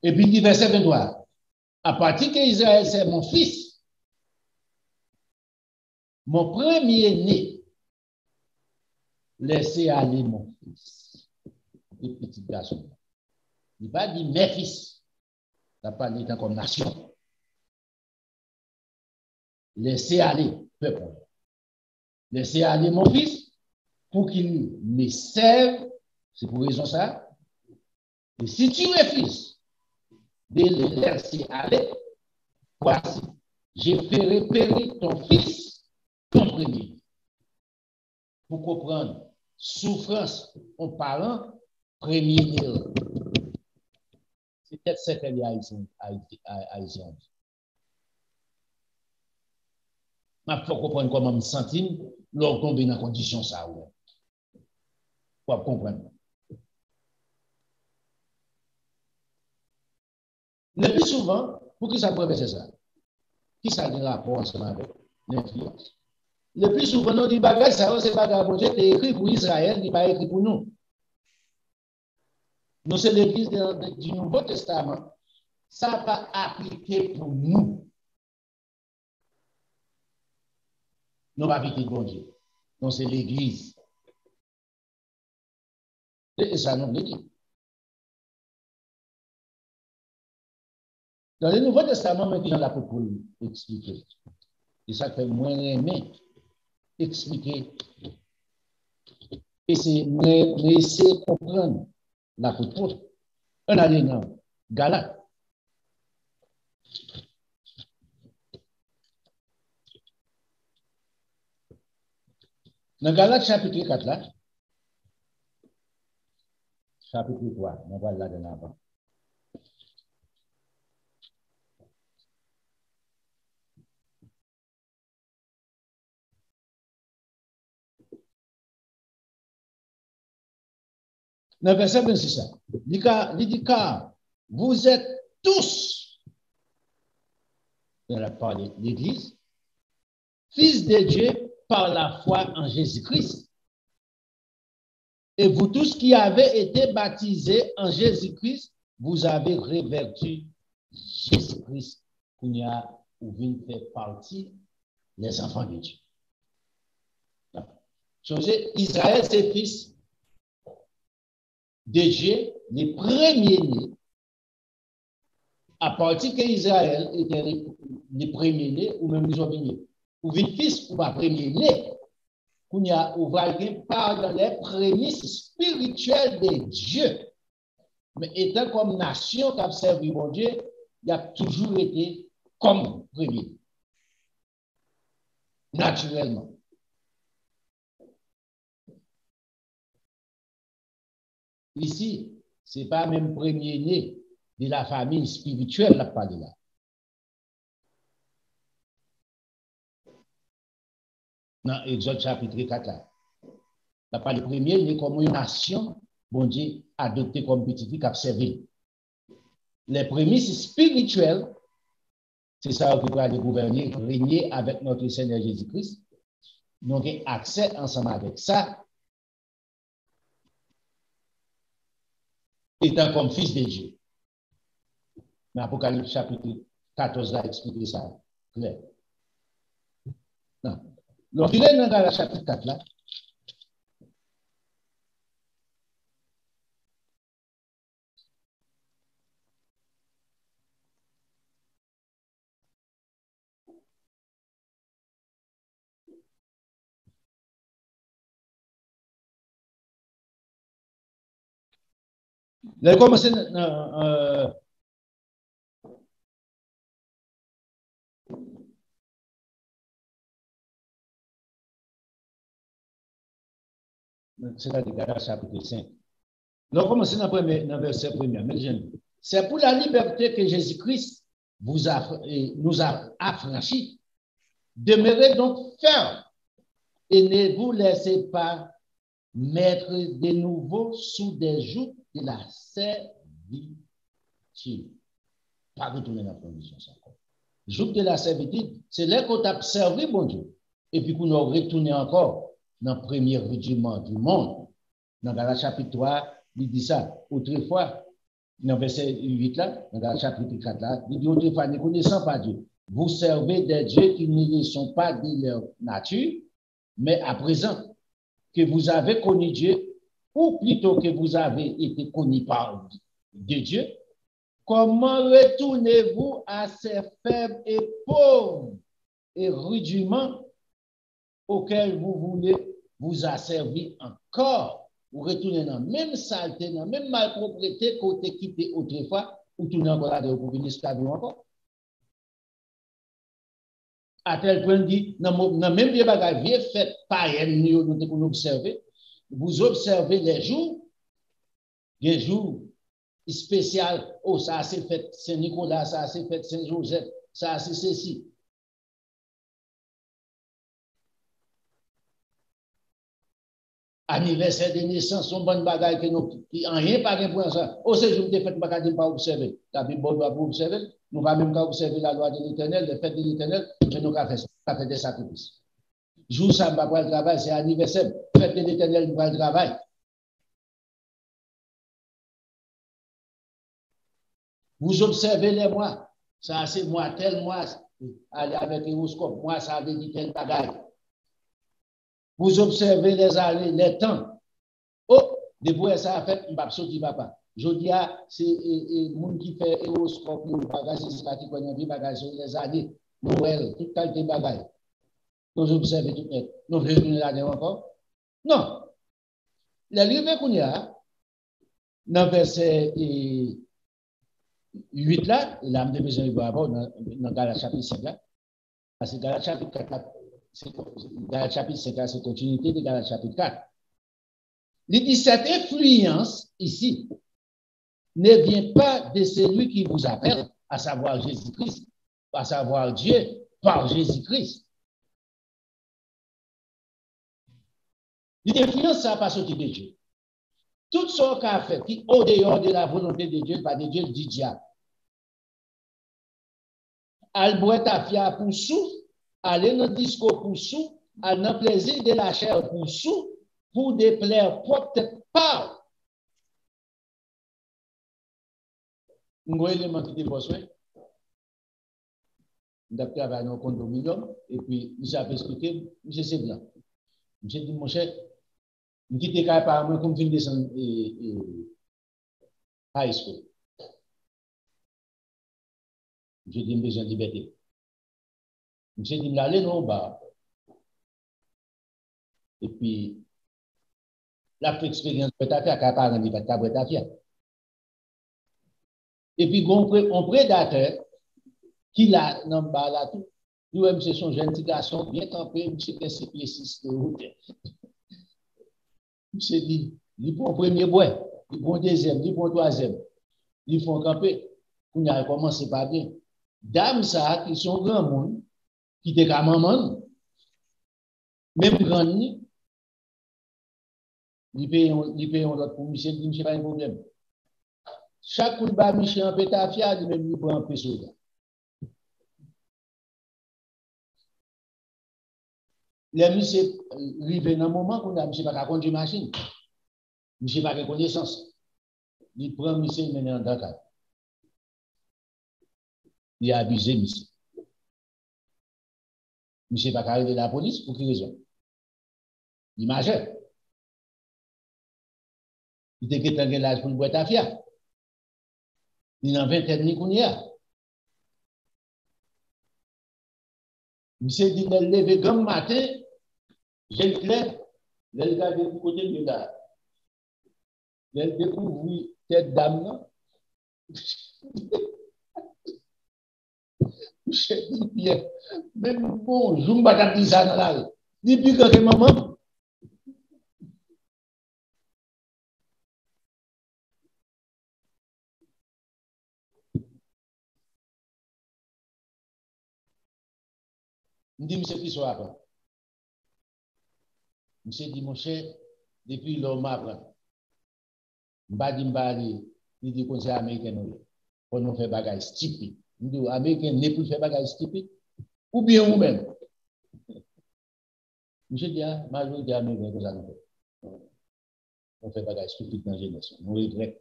Et puis, il dit, verset 23, à partir qu'Israël, c'est mon fils, mon premier-né, laissez aller mon fils. Les petits garçons. Il ne va pas dire mes fils. Il n'a pas dit comme nation. Laissez aller, peuple. Laissez aller mon fils pour qu'il me serve. C'est pour raison ça. Et si tu es fils, de le laisser aller, voici, je ferai périr ton fils, ton premier. Pour comprendre, souffrance en parlant, premier. C'est peut-être ce qu'elle y a haïtien. Il faut comprendre comment je me sens lors de tomber dans la condition ça. Il faut comprendre. Le plus souvent, pour qui ça peut faire ça? Qui ça a un rapport ensemble avec l'influence? Le plus souvent, nous disons que ça, c'est bagage bon Dieu, c'est écrit pour Israël, il n'est pas écrit pour nous. Nous, c'est l'église du Nouveau Testament. Ça n'a pas appliqué pour nous. Nous pas appliqué bon Dieu. Donc, c'est l'église. Et ça, nous le dit. Dans le Nouveau Testament, maintenant, là pour expliquer. Et ça fait moins aimer expliquer. Et c'est essayer de comprendre la culture. On a les noms. Galate. Dans Galate chapitre 4 là, chapitre 3, on va là de là-bas. Dans le verset 26, il dit car vous êtes tous, dans la part de l'Église, fils de Dieu par la foi en Jésus-Christ. Et vous tous qui avez été baptisés en Jésus-Christ, vous avez revêtu Jésus-Christ, où vient faire partie les enfants de Dieu. Israël, c'est fils de Dieu, les premiers-nés. À partir que Israël était les premiers-nés, ou même les premiers-nés, ou vient fils ou pas premier-né, qu'on y a ouvert par dans les prémices spirituelles de Dieu. Mais étant comme nation qui a servi mon Dieu, il a toujours été comme premier. naturellement. Ici, ce n'est pas même premier-né de la famille spirituelle, la parole là. Dans Exode chapitre 4, là. La parole premier-né comme une nation, bon Dieu, adopté comme petit fils, observé. Les prémices spirituelles, c'est ça qui va aller gouverner, régner avec notre Seigneur Jésus-Christ. Nous avons accès ensemble avec ça, étant comme fils de Dieu. Mais Apocalypse chapitre 14 a expliqué ça clair. Non. Donc, il est dans le chapitre 4 là. Là, commencé c'est là le chapitre 5. Nous commençons dans le verset 1er. C'est pour la liberté que Jésus-Christ nous a affranchis. Demeurez donc fermes et ne vous laissez pas mettre de nouveau sous des jougs de la servitude. Pas retourner dans la condition ça. Joug de la servitude, c'est là qu'on t'a servi, bon Dieu. Et puis qu'on a retourné encore dans le premier rudiment du monde. Dans le chapitre 3, il dit ça. Autrefois, dans le verset 8 là, dans le chapitre 4 là, il dit autrefois, ne connaissant pas Dieu, vous servez des dieux qui ne sont pas de leur nature, mais à présent que vous avez connu Dieu, ou plutôt que vous avez été connu par Dieu, comment retournez-vous à ces faibles et pauvres et rudiments auxquels vous voulez vous asservir encore? Vous retournez dans la même saleté, dans la même malpropreté que vous avez quitté autrefois, ou tournez encore là pour venir esclaver encore. À tel point dit, dans même des bagages vieux fait païennes, nous observez, vous observez les jours spéciaux, oh, ça c'est fait Saint-Nicolas, ça c'est fait Saint-Joseph, ça c'est ceci. Anniversaire de naissance, son bon bagage que nous, qui en rien pas pour ça. Au séjour de fête, bagage pas observer. La Bible doit pas observer. Nous va même pas observer la loi de l'Éternel, les fêtes de l'Éternel, mais nous avons fait des sacrifices. Jour ça, va pas le travail, c'est anniversaire. Fête de l'Éternel, nous va le travail. Vous observez les mois. Ça, c'est moi, tel mois, avec l'horoscope. Moi, ça veut dire tel bagage. Vous observez les années, les temps. Oh, depuis ça a fait, je ne vais pas sortir papa. Je dis, c'est les gens qui font l'horoscope, les bagages, c'est pas qui connaissent les bagages, les années, Noël, toute qualité de bagages. Vous observez tout net. Nous venons là encore? Non. Les livres qu'on y a, dans le verset 8 là, il a besoin de voir dans Galates chapitre 5 là. Parce que Galates chapitre 4, Galates chapitre 5, c'est continuité de Galates chapitre 4. Il dit cette influence ici ne vient pas de celui qui vous appelle, à savoir Jésus-Christ, à savoir Dieu, par Jésus-Christ. L'influence, ça n'a pas sorti de Dieu. Tout ce qu'on a fait, qui au dehors de la volonté de Dieu, pas de Dieu, dit diable. Al ta fia pour sous, aller dans le discours pour sous, aller dans le plaisir de la chair pour sous, pour déplaire propre part. Un élément qui est besoin. Je travaille dans un condominium, et puis, j'avais expliqué, monsieur c'est blanc. J'ai dit, mon cher, je quitte par moi comme je descends high school. J'ai dit, besoin de liberté. J'ai dit, allez non bas. Et puis, la expérience de ta fille, car par exemple, il va ta fille. Et puis, on prédateur qui l'a, non, bah, là, tout. Lui, c'est son jeune petit garçon, bien campé, monsieur qui est 6 pieds 6 de route. Monsieur dit, il prend premier bois, il prend deuxième, il prend troisième. Ils font camper. On a commencé par bien. Dame, ça, qui sont grands monde, qui étaient comme maman, même grand, ils payent l'autre pour Michel, il n'y a pas de problème. Chaque coup de bas, Michel, en pétafia, il même lui prend un peu soldat. Les Michel arrivé dans un moment où Michel n'a pas conduire machine. Michel n'a pas de connaissance. Il prend Michel maintenant dans Dakar. Il a abusé Michel. Michel n'a pas arrivé de la police, pour quelle raison? Il est majeur. Il était quelqu'un de l'âge pour le boire ta fia. Il en 20 ni qu'on y a. Monsieur dit, il levé comme matin, j'ai le clair, il regarde du côté de là. Il découvre cette dame-là. Monsieur dit, bien, même bon, je ne vais pas dire ça dans la rue. Depuis que maman, je dis, monsieur, qui soit après. Monsieur dit, mon cher, depuis l'homme apprend. Il dit, conseil américain, pour nous faire bagage stupide. Il dit, américain n'est plus faire bagage stupide. Ou bien vous-même. Monsieur dit, majorité américaine, que ça nous fait. On fait bagage stupide dans la jeunesse. On regrette.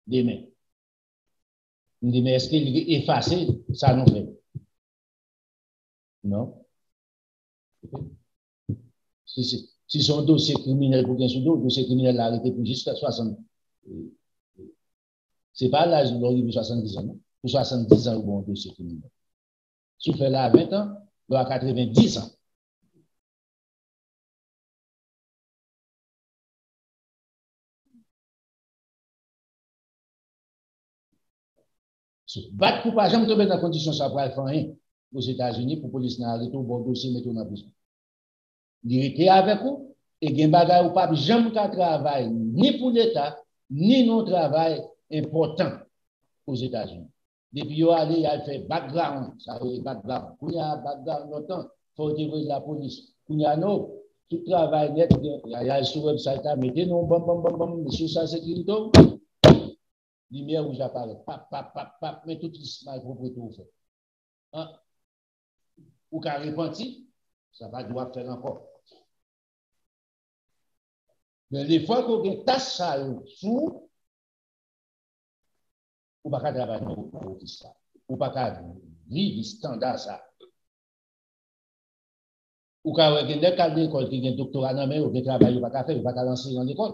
Demain. Il dit, mais est-ce qu'il est effacé? Ça nous fait. Non. Si son dossier criminel pour son dossier criminel l'a arrêté pour jusqu'à 60. Ce n'est pas l'âge de l'origine 70 ans. Pour 70 ans, bon dossier criminel. Si vous faites là à 20 ans, vous à 90 ans. Battre pour pas jamais tomber dans la condition ça pour faire rien aux États-Unis pour police n'a arrêté au bon dossier mettre dans la prison. Il était avec vous et gen bagay ou pas jamais qu'à travail ni pour l'État ni non travail important aux États-Unis. Depuis yo allé il a fait background, ça veut background. Quand il y a background longtemps, faut dire la police. Quand il y a non tout travail net il y a sur website là mettez non bam bam bam bam sur sa sécurité. Lumière rouge apparaît, pap, pap, pap, pap, mais tout mal propriété ou fait. Hein? Ou qu'à repenti, ça va devoir faire encore. Mais les fois qu'on a tasse ça sous, ou pas qu'à travailler dans l'office ça, ou pas qu'à vivre standard ça. Ou qu'à avoir des cas d'école qui ont un doctorat dans mais ou des travail ou pas qu'à faire, ou pas qu'à lancer dans l'école.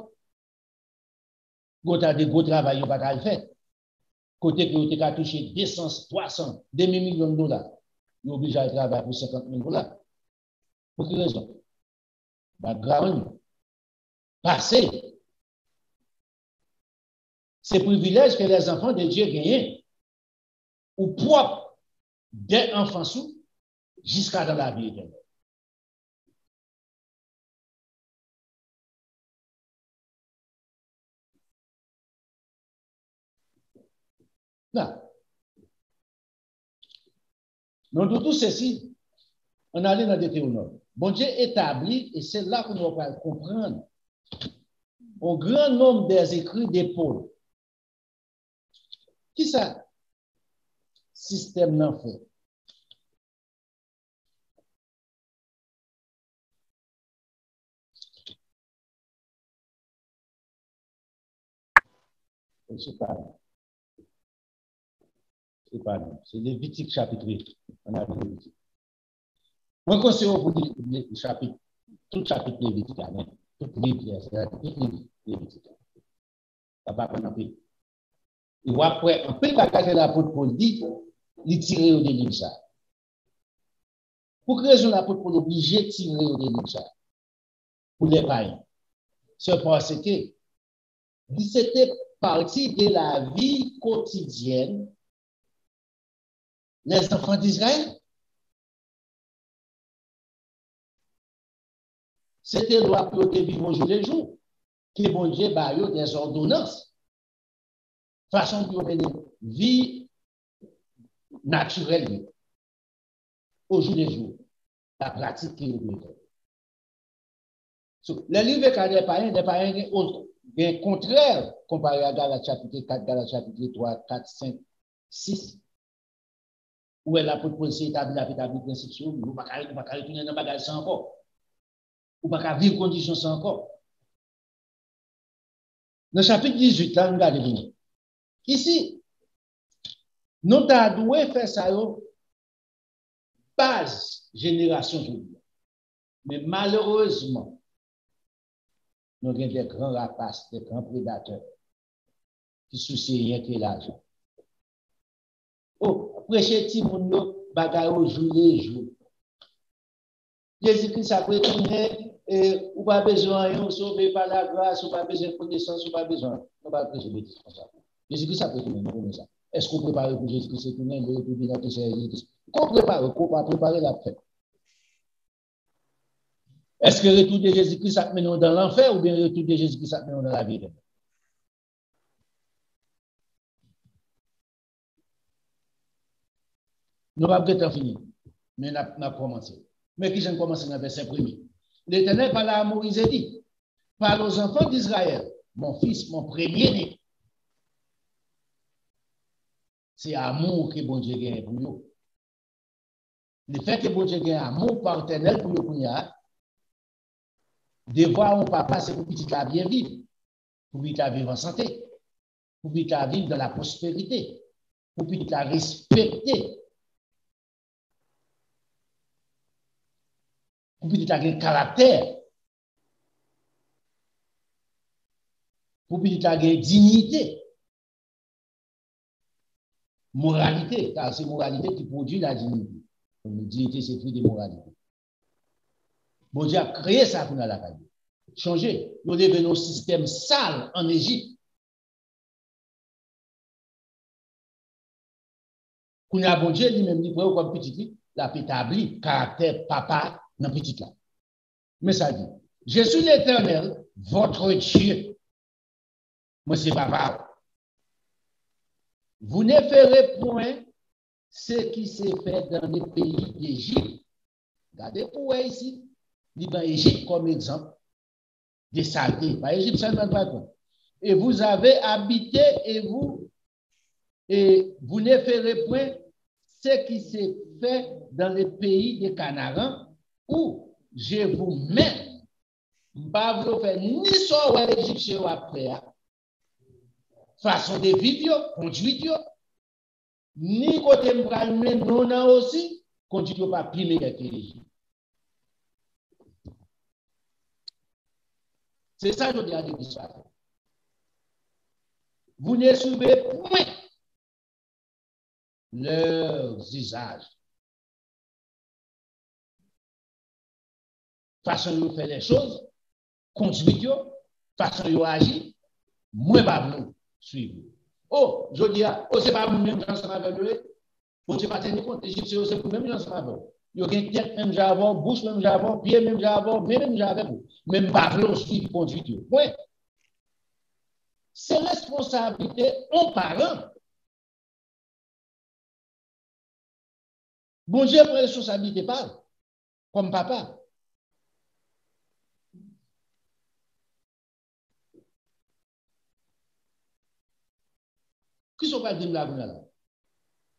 Quand tu as des gros travail ou pas qu'à le faire. Côté que tu as touché 200, 300, 2 millions de dollars, tu es obligé de travailler pour 50 000 dollars. Pour quelle raison? Background, passé. C'est privilège que les enfants de Dieu gagnent, ou propre des enfants sous, jusqu'à dans la vie éternelle. Non. Dans tout ceci, on allait dans Deutéronome. Bon Dieu établit, et c'est là qu'on va comprendre, au grand nombre des écrits des pôles. Qui ça? Système n'en fait. C'est pas c'est Lévitique chapitre 8. On a vu Lévitique. Moi, quand c'est pour le chapitre, tout chapitre Lévitique, tout livre Lévitique. Ça va prendre un peu. Et après, un peu de bagage de l'apôtre Paul dit, il tire au délire ça. Pour quelle raison l'apôtre Paul obligé de tirer au délire ça? Pour les païens. C'est parce que c'était partie de la vie quotidienne des enfants d'Israël. C'était loi pour te vivre jour le jour. Que bon Dieu bah des ordonnances. Façon pour mener vie naturelle au jour le jour. La pratique qui est le livre des païens est contraire comparé à Galates chapitre 4, Galates chapitre 3, 4, 5, 6, où elle a proposé établir principe sur vous, ne pouvez pas retourner dans le bagage sans encore. Vous ne pouvez pas vivre condition sans encore. Dans le chapitre 18, là, regardez bien. Ici, nous avons faire ça, base génération. Mais malheureusement, nous avons des grands rapaces, des grands prédateurs qui soucient rien que l'argent. Oh, prêcher petit monde, bagaille au jour les jours. Jésus-Christ a prétourné, ou pas besoin, on sauvé par la grâce, ou pas besoin de connaissance, ou pas besoin. On va prêcher des choses comme ça. Jésus-Christ a prétourné, nous connaissons ça. Est-ce qu'on prépare pour Jésus-Christ retourner, le retourner dans Jésus-Christ? Qu'on va préparer la fête. Est-ce que le retour de Jésus-Christ a mené dans l'enfer ou bien le retour de Jésus-Christ a mené dans la vie? Nous n'avons pas fini, mais nous avons commencé. Mais qui j'ai commencé dans le verset 1er. L'Éternel parle à Moïse et dit, parle aux enfants d'Israël, mon fils, mon premier-né. C'est amour que bon Dieu gagne pour nous. Le fait que bon Dieu gagne amour paternel pour nous, de voir un papa, c'est pour petit à bien vivre, pour petit à vivre en santé, pour petit à vivre dans la prospérité, pour petit à respecter, pour petit à un caractère, pour petit à une dignité, moralité, car c'est moralité qui produit la dignité. La dignité, c'est fruit de moralité. Bon Dieu a créé ça pour nous la famille. Changer. Nous devons un système sale en Égypte. Qu'on a bon Dieu lui-même, il prend comme petit, la établi caractère papa dans petit là. Mais ça dit, je suis l'Éternel, votre Dieu. Moi, c'est papa. Vous ne ferez point ce qui s'est fait dans les pays d'Égypte. Regardez pour vous ici. Liban, Égypte comme exemple des saletés. Pas Égypte, ça ne va pas. Et vous avez habité et vous ne ferez point ce qui s'est fait dans les pays des Canarans où je vous mets. Pas vous faire ni soit l'Égyptien ou après. Façon de vivre, conduite, ni côté m'pralme non aussi, conduite pas pile avec l'Égypte. C'est ça que je dis à l'histoire. Vous ne suivez point leurs usages. Façon de faire les choses, conduite, façon de agir, moi pas vous suivre. Oh, je dis, oh, c'est pas vous-même qui ensemble avec eux. Vous ne pas tenir compte, l'Égyptien, c'est vous-même qui ensemble avec eux. Il y a une tête même j'avais, bouche même j'avais, pied même j'avais, même j'avais, même pas vous suivre conduite. Ouais. C'est responsabilité aux parents. Bon Dieu prend responsabilité pas, comme papa. Qui sont pas dit là,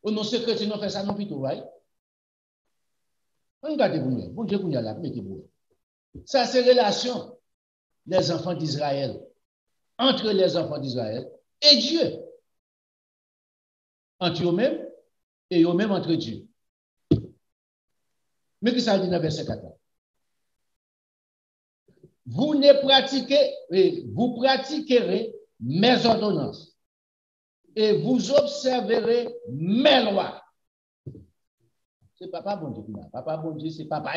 on non secret, on fait ça non plutôt, right? Regardez vous, bon Dieu, vous là, mettez-vous. Ça, c'est relation des enfants d'Israël, entre les enfants d'Israël et Dieu. Entre eux-mêmes et eux-mêmes entre Dieu. Mais que ça dit dans verset 4? Vous ne pratiquez, vous pratiquerez mes ordonnances et vous observerez mes lois. C'est papa bon Dieu. Papa bon Dieu, c'est papa.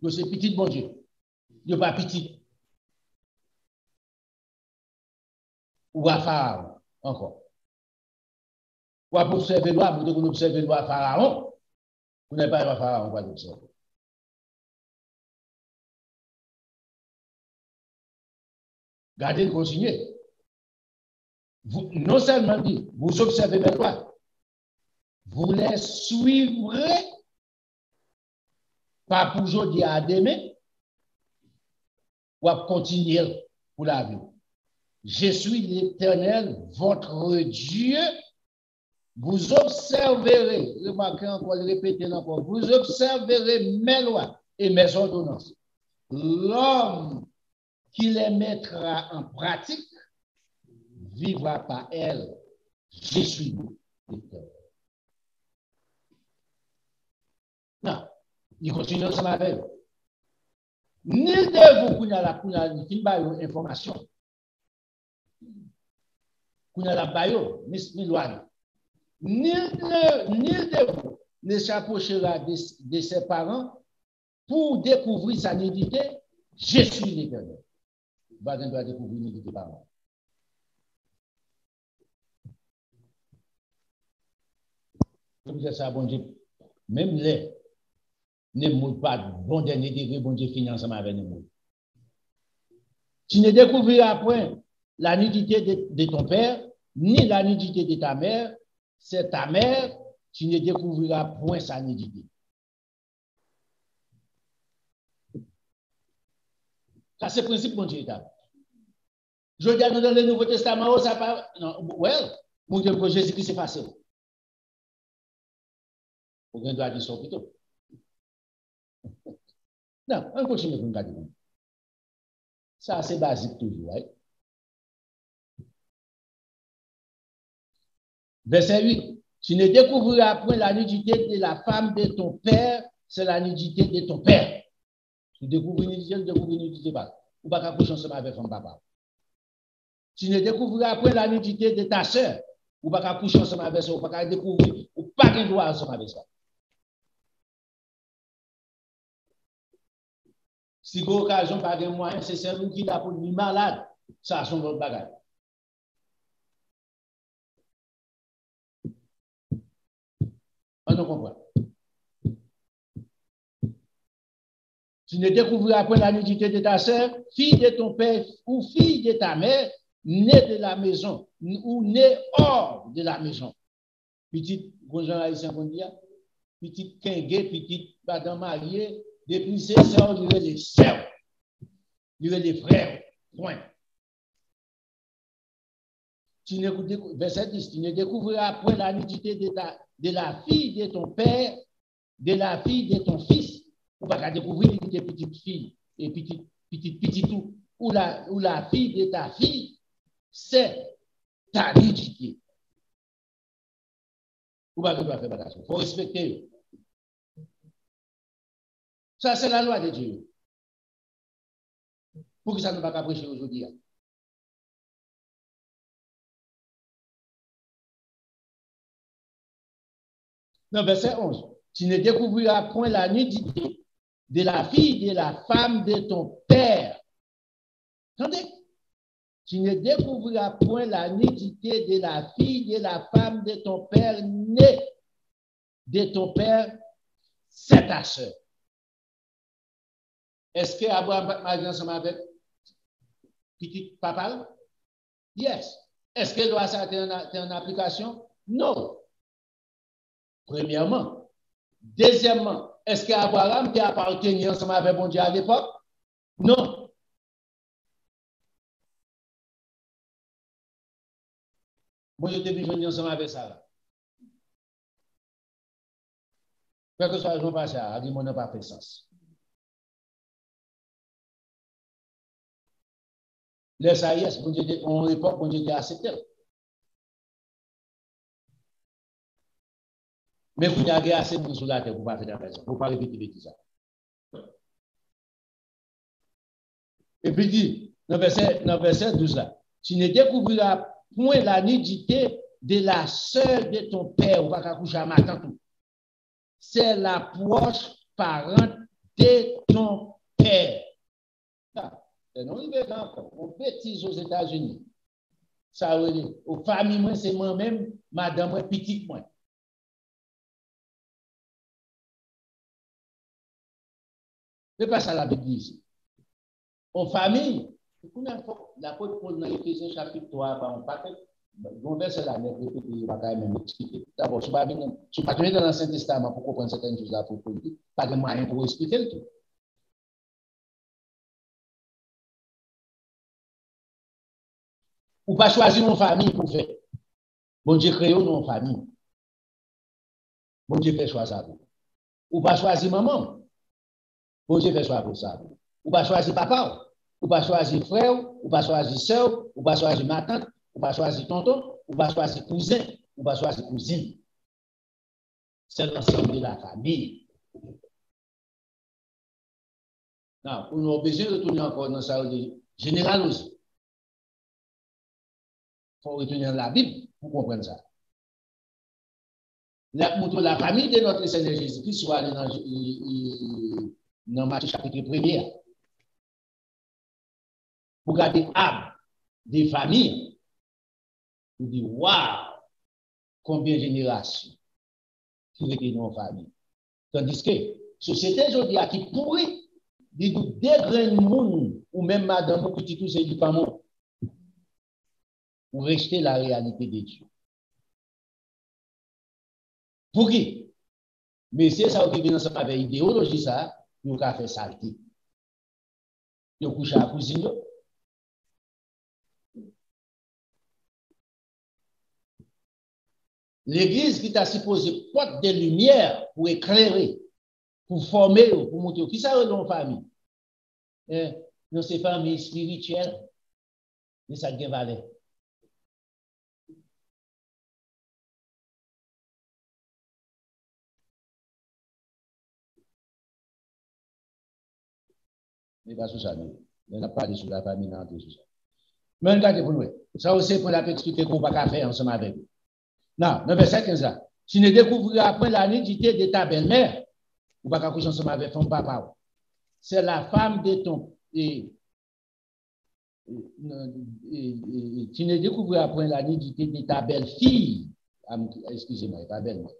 C'est petit bon Dieu. Il n'est pas petit. Ou à Pharaon, encore. Ou à observer loi, vous devez observer loi à Pharaon. Vous n'avez pas à Pharaon, on va l'observer. Gardez le continuer. Non seulement dit, vous observez mes lois, vous les suivrez, pas pour aujourd'hui à demain, ou à continuer pour la vie. Je suis l'Éternel, votre Dieu. Vous observerez, remarquez encore, répétez encore, vous observerez mes lois et mes ordonnances. L'homme qui les mettra en pratique vivra par elles. Je suis l'Éternel. Non, il continue ensemble avec eux. Ni de vous, qu'on a la information. Qu'on a la bayo, ni loi. Ni de vous ne s'approchera de ses parents pour découvrir sa nudité. Je suis l'Éternel. Bagan doit découvrir la nudité parents. Je vous dis ça, bon Dieu. Même les ne mourent pas bon dernier degré, bon Dieu finit ensemble avec nous. Tu ne découvriras point la nudité de ton père, ni la nudité de ta mère. C'est ta mère, tu ne découvriras point sa nudité. Ça, c'est le principe, mon Dieu. Je regarde dans le Nouveau Testament, ça parle. Non, well, mon Dieu, pour Jésus-Christ, c'est facile. On doit dire ça plutôt. Non, on continue pour nous garder. Ça, c'est basique toujours, right? Verset 8. Tu ne découvriras point la nudité de la femme de ton père, c'est la nudité de ton père. Tu découvres une nudité, tu découvres une nudité pas. Ou pas coucher ensemble avec ton papa. Tu ne découvriras point la nudité de ta soeur, ou pas coucher ensemble avec ça, ou pas découvrir, ou pas qu'un droit ensemble avec ça. Si vous avez l'occasion, pas de moyen, c'est celui qui l'a pour lui malade, ça sont votre bagage. On ne comprend. Tu ne découvriras point la nudité de ta sœur, fille de ton père ou fille de ta mère, née de la maison ou née hors de la maison. Petite, petite kengue, petite madame mariée, depuis ses sœurs, il y a les sœurs, il y a les frères. Point. Verset 10, tu ne découvriras point la nudité de la fille de ton père, de la fille de ton fils. Ou pas découvrir des petites filles et petit tout, ou la fille de ta fille, c'est ta nudité. Ou pas que tu vas faire bagage. Il faut respecter. Ça, c'est la loi de Dieu. Pour que ça ne va pas prêcher aujourd'hui. Non, verset 11. Tu ne découvriras point la nudité de la fille de la femme de ton père. Attendez. Tu ne découvriras point la nudité de la fille de la femme de ton père née de ton père, c'est ta soeur. Est-ce que Abraham va marier ensemble avec petit papa? Yes. Est-ce que loi ça est en application? Non. Premièrement. Deuxièmement, est-ce qu'Abraham qui appartenait ensemble avec bon Dieu à l'époque? Non. Moi, je t'ai vu ensemble avec ça. Quel que soit le passé, a dit, mon n'a pas fait sens. Les saïs, on époque, bon Dieu a accepté. Mais vous avez assez de sur la terre pour ne pas faire la raison, pour ne pas répéter tout ça. Et puis, dit, dans verset 12 là, tu ne découvriras point la nudité de la sœur de ton père, ou pas coucher à matin tout. C'est la proche parente de ton père. C'est non, il est encore. On bêtise aux États-Unis. Ça veut dire, aux familles, moi, c'est moi-même, madame, moi, petite, moi. C'est pas ça la Bible dit ici. Aux familles, L'apôtre Paul dans Éphésiens chapitre 3, on parle de verset là, mais répéter, pas quand même expliquer. D'abord, je ne pas dans l'Ancien Testament pour comprendre certaines choses là pour politique, pas de moyen pour expliquer le tout. Ou pas choisir une famille pour faire. Bon Dieu crée une famille. Bon Dieu fait choix ça. Ou pas choisir maman. Bon Dieu fait choix pour ça. Ou pas choisir papa. Ou pas choisir frère. Ou pas choisir soeur. Ou pas choisir ma tante. Ou pas choisir tonton. Ou pas choisir cousin. Ou pas choisir cousine. C'est l'ensemble de la famille. Non, pour nous besoin de retourner encore dans ça général aussi. Il faut retourner dans la Bible pour comprendre ça. La famille de notre Seigneur Jésus-Christ soit dans Matthieu chapitre 1er. Pour garder âme des familles, vous dites, waouh, combien de générations qui étaient dans la famille. Tandis que société aujourd'hui qui pourrit, des grands monde ou même madame ou petit tout c'est du pas pour rejeter la réalité de Dieu. Pour qui? Mais c'est ça qui vient ensemble avec l'idéologie, ça, nous avons fait saleté. Nous couché à la cousine. L'église qui t'a supposé porte des lumières pour éclairer, pour former, pour montrer qui ça dans la famille. Dans ces familles spirituelles, mais ça ne valait. Mais pas sur ça, on n'a pas sur la famille, non, sur ça. Mais regardez pour nous. Ça aussi, pour la expliquer qu'on va faire ensemble avec vous. Non, le verset 15 là. Si ne découvrir après la nudité de ta belle-mère, ou pas coucher ensemble avec ton papa. C'est la femme de ton. Tu ne découvrir après la nudité de ta belle-fille. Excusez-moi, pas belle-mère.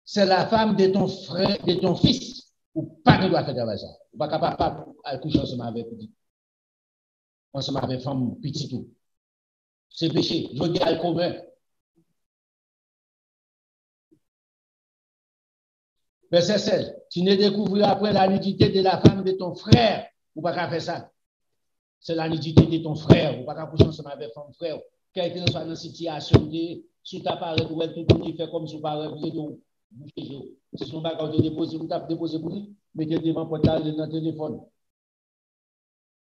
C'est la femme de ton frère, de ton fils. Ou pas de doit faire ça. Ou pas capable de coucher ensemble avec petit. Ensemble avec femme petite tout. C'est péché. Je dis à commun. Verset 16. Tu ne découvriras après la nudité de la femme de ton frère. Ou pas qu'à faire ça. C'est la nudité de ton frère. Ou pas qu'à coucher ensemble avec ton frère. Quelqu'un soit dans une situation de sous ta parole, tout le monde fait comme sous parole, vous êtes où? Si son bagage de déposer, vous avez déposé pour lui, mettez devant le portable dans le téléphone.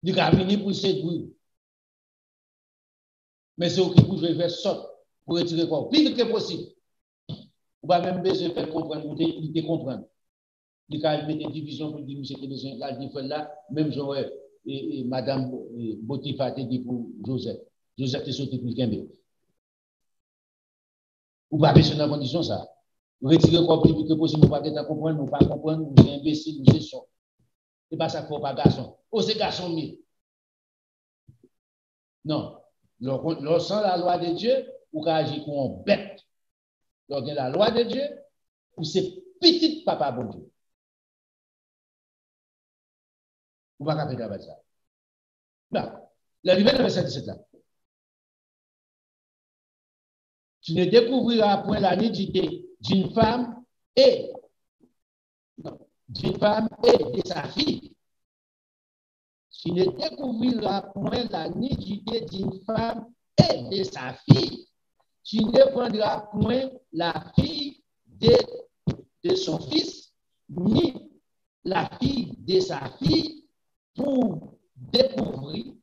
Il a fini pour séduire. Mais c'est au qui vous faire sorte pour retirer quoi? Plus vite que possible. Vous va même besoin de faire comprendre, il te comprendre. Il a mis des divisions pour dire, monsieur, là, même genre, madame Botifa te dit pour Joseph. Joseph te sorti pour le Kembe. Vous va besoin dans condition ça. Retirer quoi plus vite que possible, vous ne pouvez pas comprendre, vous ne pouvez pas comprendre, vous êtes imbécile, vous êtes son. C'est pas ça qu'il ne faut pas garçon. Oh, c'est garçon, mais. Non. Lorsqu'on la loi de Dieu, ou qu'on agit comme un bête. Lorsqu'on la loi de Dieu, ou c'est petit papa bon Dieu. Vous ne pouvez pas faire avec ça. Non. La Bible verset 17 là. Tu ne découvriras point la nudité d'une femme et de sa fille. Tu ne découvriras point la nudité d'une femme et de sa fille. Tu ne prendras point la fille de son fils, ni la fille de sa fille, pour découvrir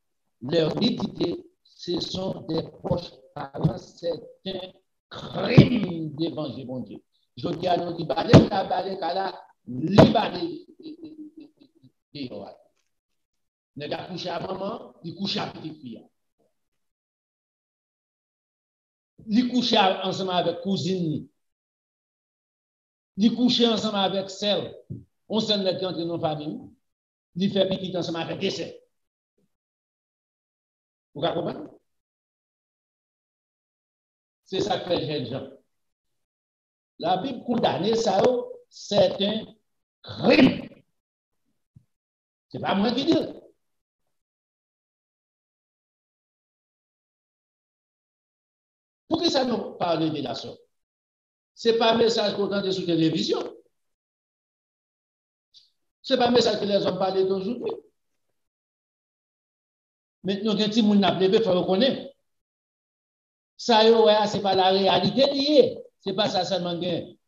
leur nudité. Ce sont des proches parents, c'est un crime devant mon Dieu. Je dis à nous, il va il a couché à maman, il couche à petite fille. Il couche ensemble avec cousine. Il couche ensemble avec celle. On s'en est qui entre nos familles. Il fait petit ensemble avec décès. Vous comprenez? C'est ça que fait jeune gens. La Bible condamne ça, c'est un crime. Ce n'est pas moi qui dis. Pourquoi ça nous parle de révélation? Ce n'est pas un message qu'on entend sur télévision. Ce n'est pas un message que les hommes parlent d'aujourd'hui. Maintenant, quand il n'a pas il faut reconnaître. Ça, ce n'est pas la réalité liée. Ce n'est pas ça seulement.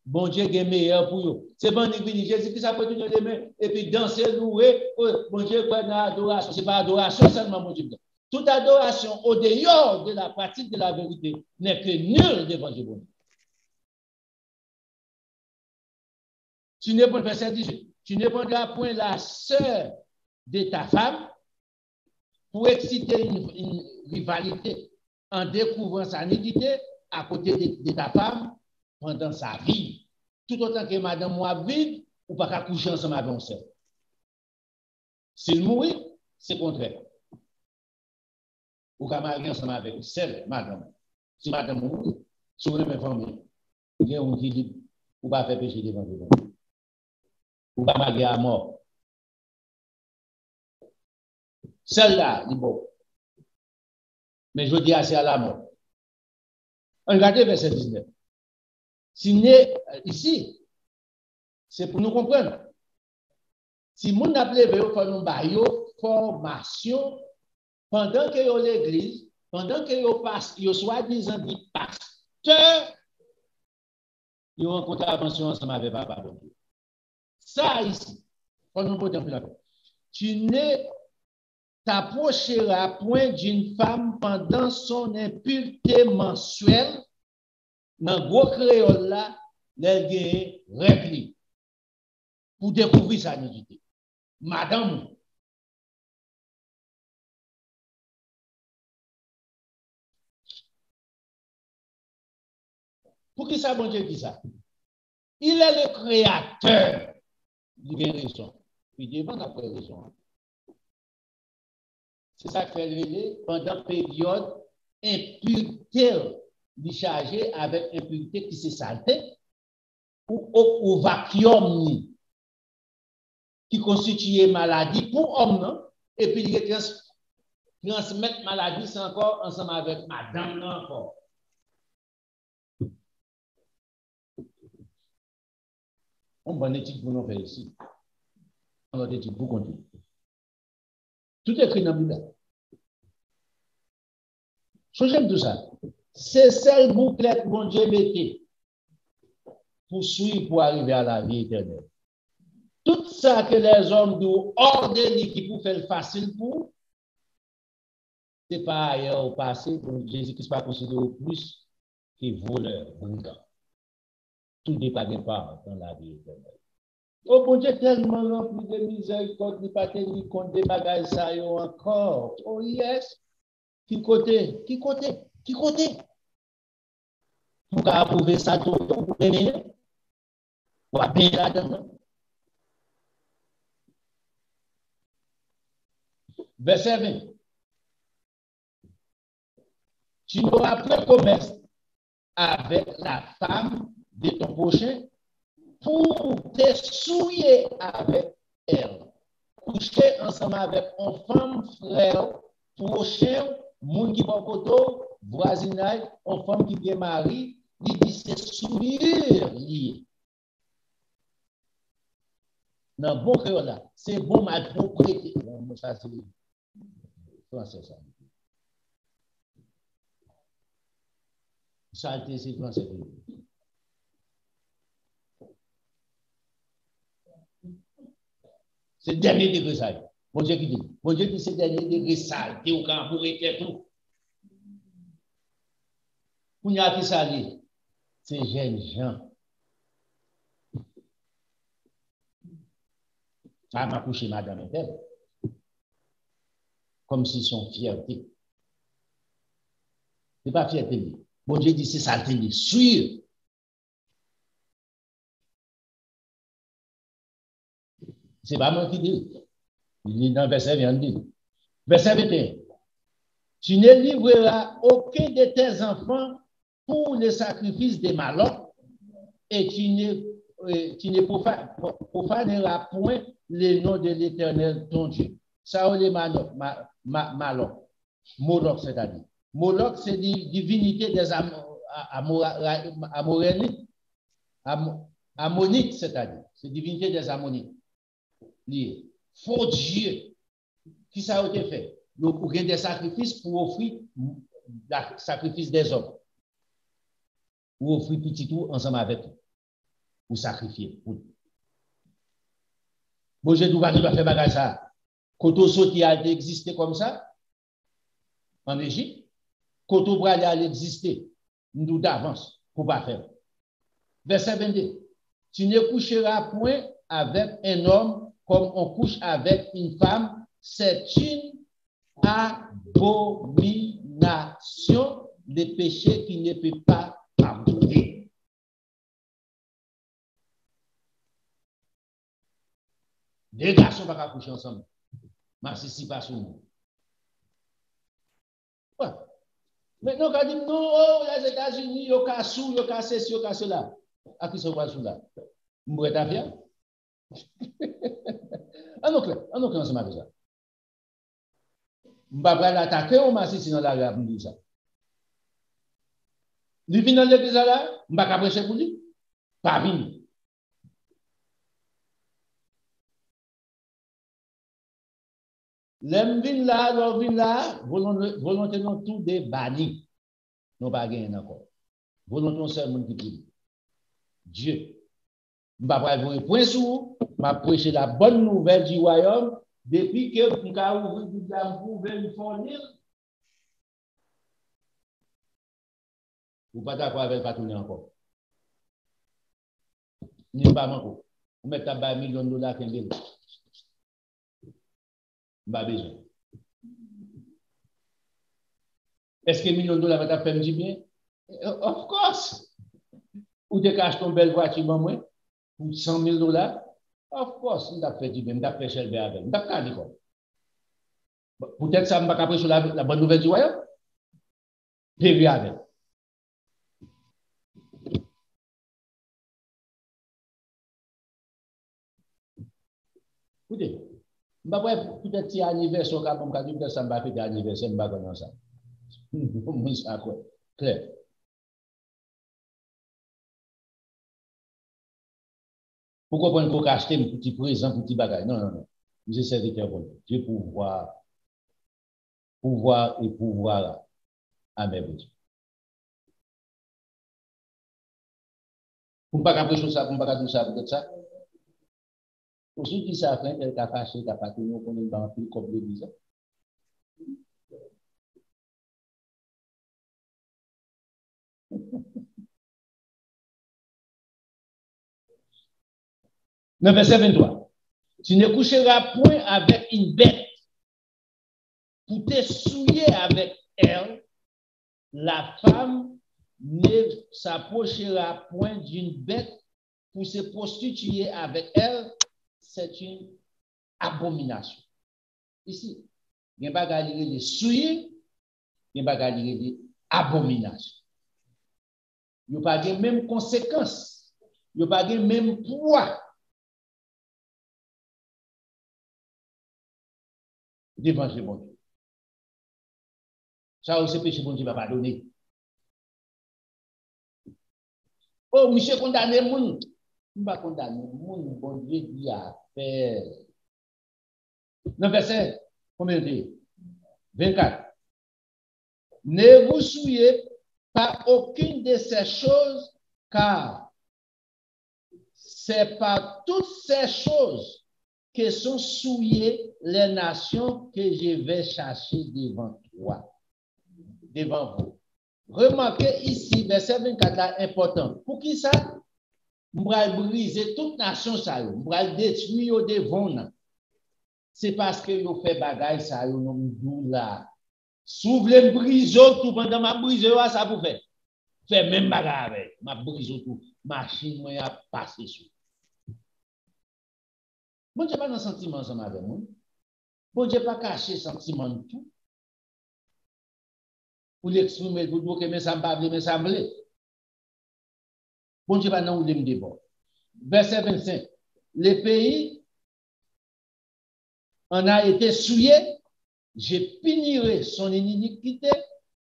Bon Dieu est meilleur pour eux. C'est bon, Jésus qui s'appelle tout le monde et puis danser, louer. Bon Dieu, quoi, adoration. Ce n'est pas adoration seulement, mon Dieu. Toute adoration au dehors de la pratique de la vérité n'est que nulle devant Dieu. Tu ne prendras, verset 18, tu ne prendras point la sœur de ta femme pour exciter une rivalité en découvrant sa nudité à côté de ta femme pendant sa vie. Tout autant que madame moi vide, ou pas qu'à coucher ensemble avec un seul. S'il mourit, c'est contraire. Ou qu'à marier ensemble avec une seule madame. Si madame mourit, si vous avez famille, il y a un qui dit, ou pas faire péché devant Dieu. Ou pas marier à mort. Celle-là, il bon. Mais je dis assez à la mort. Regardez verset 19. Ici, c'est pour nous comprendre. Si vous n'appelez pas une formation, pendant que vous l'église, pendant que vous soi-disant dit pasteur, vous ont contravention ensemble avec papa. Ça ici, pour nous contempler. Tu ne t'approcheras point d'une femme pendant son impureté mensuelle. Dans le gros créole là, les règles pour découvrir sa nudité. Madame. Pour qui ça, bon Dieu dit ça? Il est le créateur. Il a raison. Il demande après raison. C'est ça que fait pendant la période impureté. Il chargé avec impureté qui s'est saleté ou vacuum qui constitue maladie pour homme, et puis il transmettre maladie, c'est encore ensemble avec madame encore. On va étude pour nous faire ici. On va étude pour continuer. Tout est écrit dans la Bible. Je j'aime tout ça. C'est celle bouclette que mon Dieu mettait pour suivre, pour arriver à la vie éternelle. Tout ça que les hommes doivent ordonner qui pour faire facile pour, c'est pas ailleurs au passé, donc Jésus-Christ pas considéré plus que voleur, brigand. Tout n'est pas dans la vie éternelle. Oh bon Dieu, tellement rempli de miséricorde, il pas tenu compte des bagages ça encore. Oh yes. Qui côté? Qui côté? Qui côté? Pour approuver ça tout, pour aimer, pour appeler là-dedans. Verset 20. Tu n'auras pas de commerce avec la femme de ton prochain pour te souiller avec elle. Coucher ensemble avec une femme, frère, prochain, moun qui va koto, voisinage, une femme qui est mariée, il dit c'est souillure lié. Dans bon cœur là, c'est bon mal propriété. Ça c'est français ça. Ça c'est français. C'est le dernier degré ça. Bon Dieu qui dit. Bon Dieu dit c'est le dernier degré ça. Tu es au camp pour être tout. Pour y avoir qui s'allie, c'est jeunes gens. Ça m'a couché madame et elle. Comme si son fierté. Ce n'est pas fierté. Bon Dieu dit c'est ça le tenir. Suivre. C'est pas moi qui dis. Il dit dans le verset 21. Verset 21. Tu ne livreras aucun de tes enfants pour le sacrifice des malheurs et tu ne profaneras point le nom de l'Éternel ton Dieu. Ça, on les malheurs. Moloch, c'est-à-dire. Moloch, c'est la divinité des Ammonites, c'est-à-dire, c'est divinité des Ammonites. Faux Dieu, qui ça a été fait? Donc, il y a des sacrifices pour offrir le sacrifice des hommes. Pour offrir petit tout ensemble avec eux. Pour sacrifier. Bon, je dois faire bagage ça. Koto Soti a existé comme ça, en Égypte. Koto Brale a existé, nous d'avance, pour pas faire. Verset 22. Tu ne coucheras point avec un homme comme on couche avec une femme, c'est une abomination de péché qui ne peut pas pardonner. Deux garçons ne vont pas coucher ensemble. Mais si pas sur nous. Ouais. Maintenant, quand on dit non, oh, les États-Unis, il y a sous, il y a ceci, il y a cela. À qui sont pas sous là? Vous êtes à faire? On ensemble avec ça. Je ne vais pas l'attaquer au massif sinon la rue pour dire ça. Il vient dans l'église là, je ne vais pas prêcher pour lui. Pas venir. L'homme vient là, l'homme vient là, volontairement tout des bannis. Non pas gagné encore. Volontairement seul monde qui dit. Dieu. Je ne vais pas vous point sous, je vais prêcher la bonne nouvelle du royaume depuis que vous avez ouvert du dame pour venir fournir. Vous n'êtes pas d'accord avec le patronné encore. Ni pas encore. Vous mettez à $1 million qui est pas besoin. Est-ce que $1 million va te faire du bien? Of course. Ou tu caches ton belle voiture, moi, pour $100 000? Of course, on t'a fait du bien, on t'a fait chelver avec. On t'a pas dit quoi. Peut-être ça ne va pas prêcher la bonne nouvelle du royaume. Prévu avec. Écoutez, je ne vais pas peut-être si anniversaire, comme on dit, ça ne va pas faire anniversaire, je ne vais pas connaître ça. C'est quoi? Clair. Pourquoi on peut acheter un petit présent, un petit bagage? Non, non, non. Vous êtes serviteur pour Dieu, pouvoir et pouvoir à mes besoins. Pour ne pas cacher ça, pour ne pas dire ça, peut-être ça. Pour ceux qui savent, elle t'a fâché, t'as pas tenu, on est dans le comme l'église. Le verset 23. Tu ne coucheras point avec une bête pour te souiller avec elle. La femme ne s'approchera point d'une bête pour se prostituer avec elle. C'est une abomination. Ici, il n'y a pas de les souiller, il n'y a pas de les abomination. Il n'y a pas de même conséquences, il n'y a pas de même poids devant le bon Dieu. Ça aussi, péché bon Dieu ne va pas donner. Oh, monsieur condamné, moun. Il ne va pas condamner, moun, bon Dieu dit à faire. Le verset, combien de temps? 24. Ne vous souillez pas aucune de ces choses, car c'est par toutes ces choses que sont souillées les nations que je vais chercher devant toi, devant vous. Remarquez ici, verset 24 là, important. Pour qui ça? On va briser toute nation, ça, on va détruire devant nous. C'est parce que vous fait bagaille, ça, vous là. Si vous voulez briser tout, pendant ma brise, ça vous fait. Fait même bagaille avec. Ma brise tout. Machine, moi, a passé sur. Bon, je pas dans sentiment ensemble avec moi. Bon, je pas caché sentiment de tout. Pour l'exprimer, pour dire que ça me parle, mais ça me plaît. Bon, je pas dans où me débord. Verset 25. Le pays en a été souillé. Je punirai son iniquité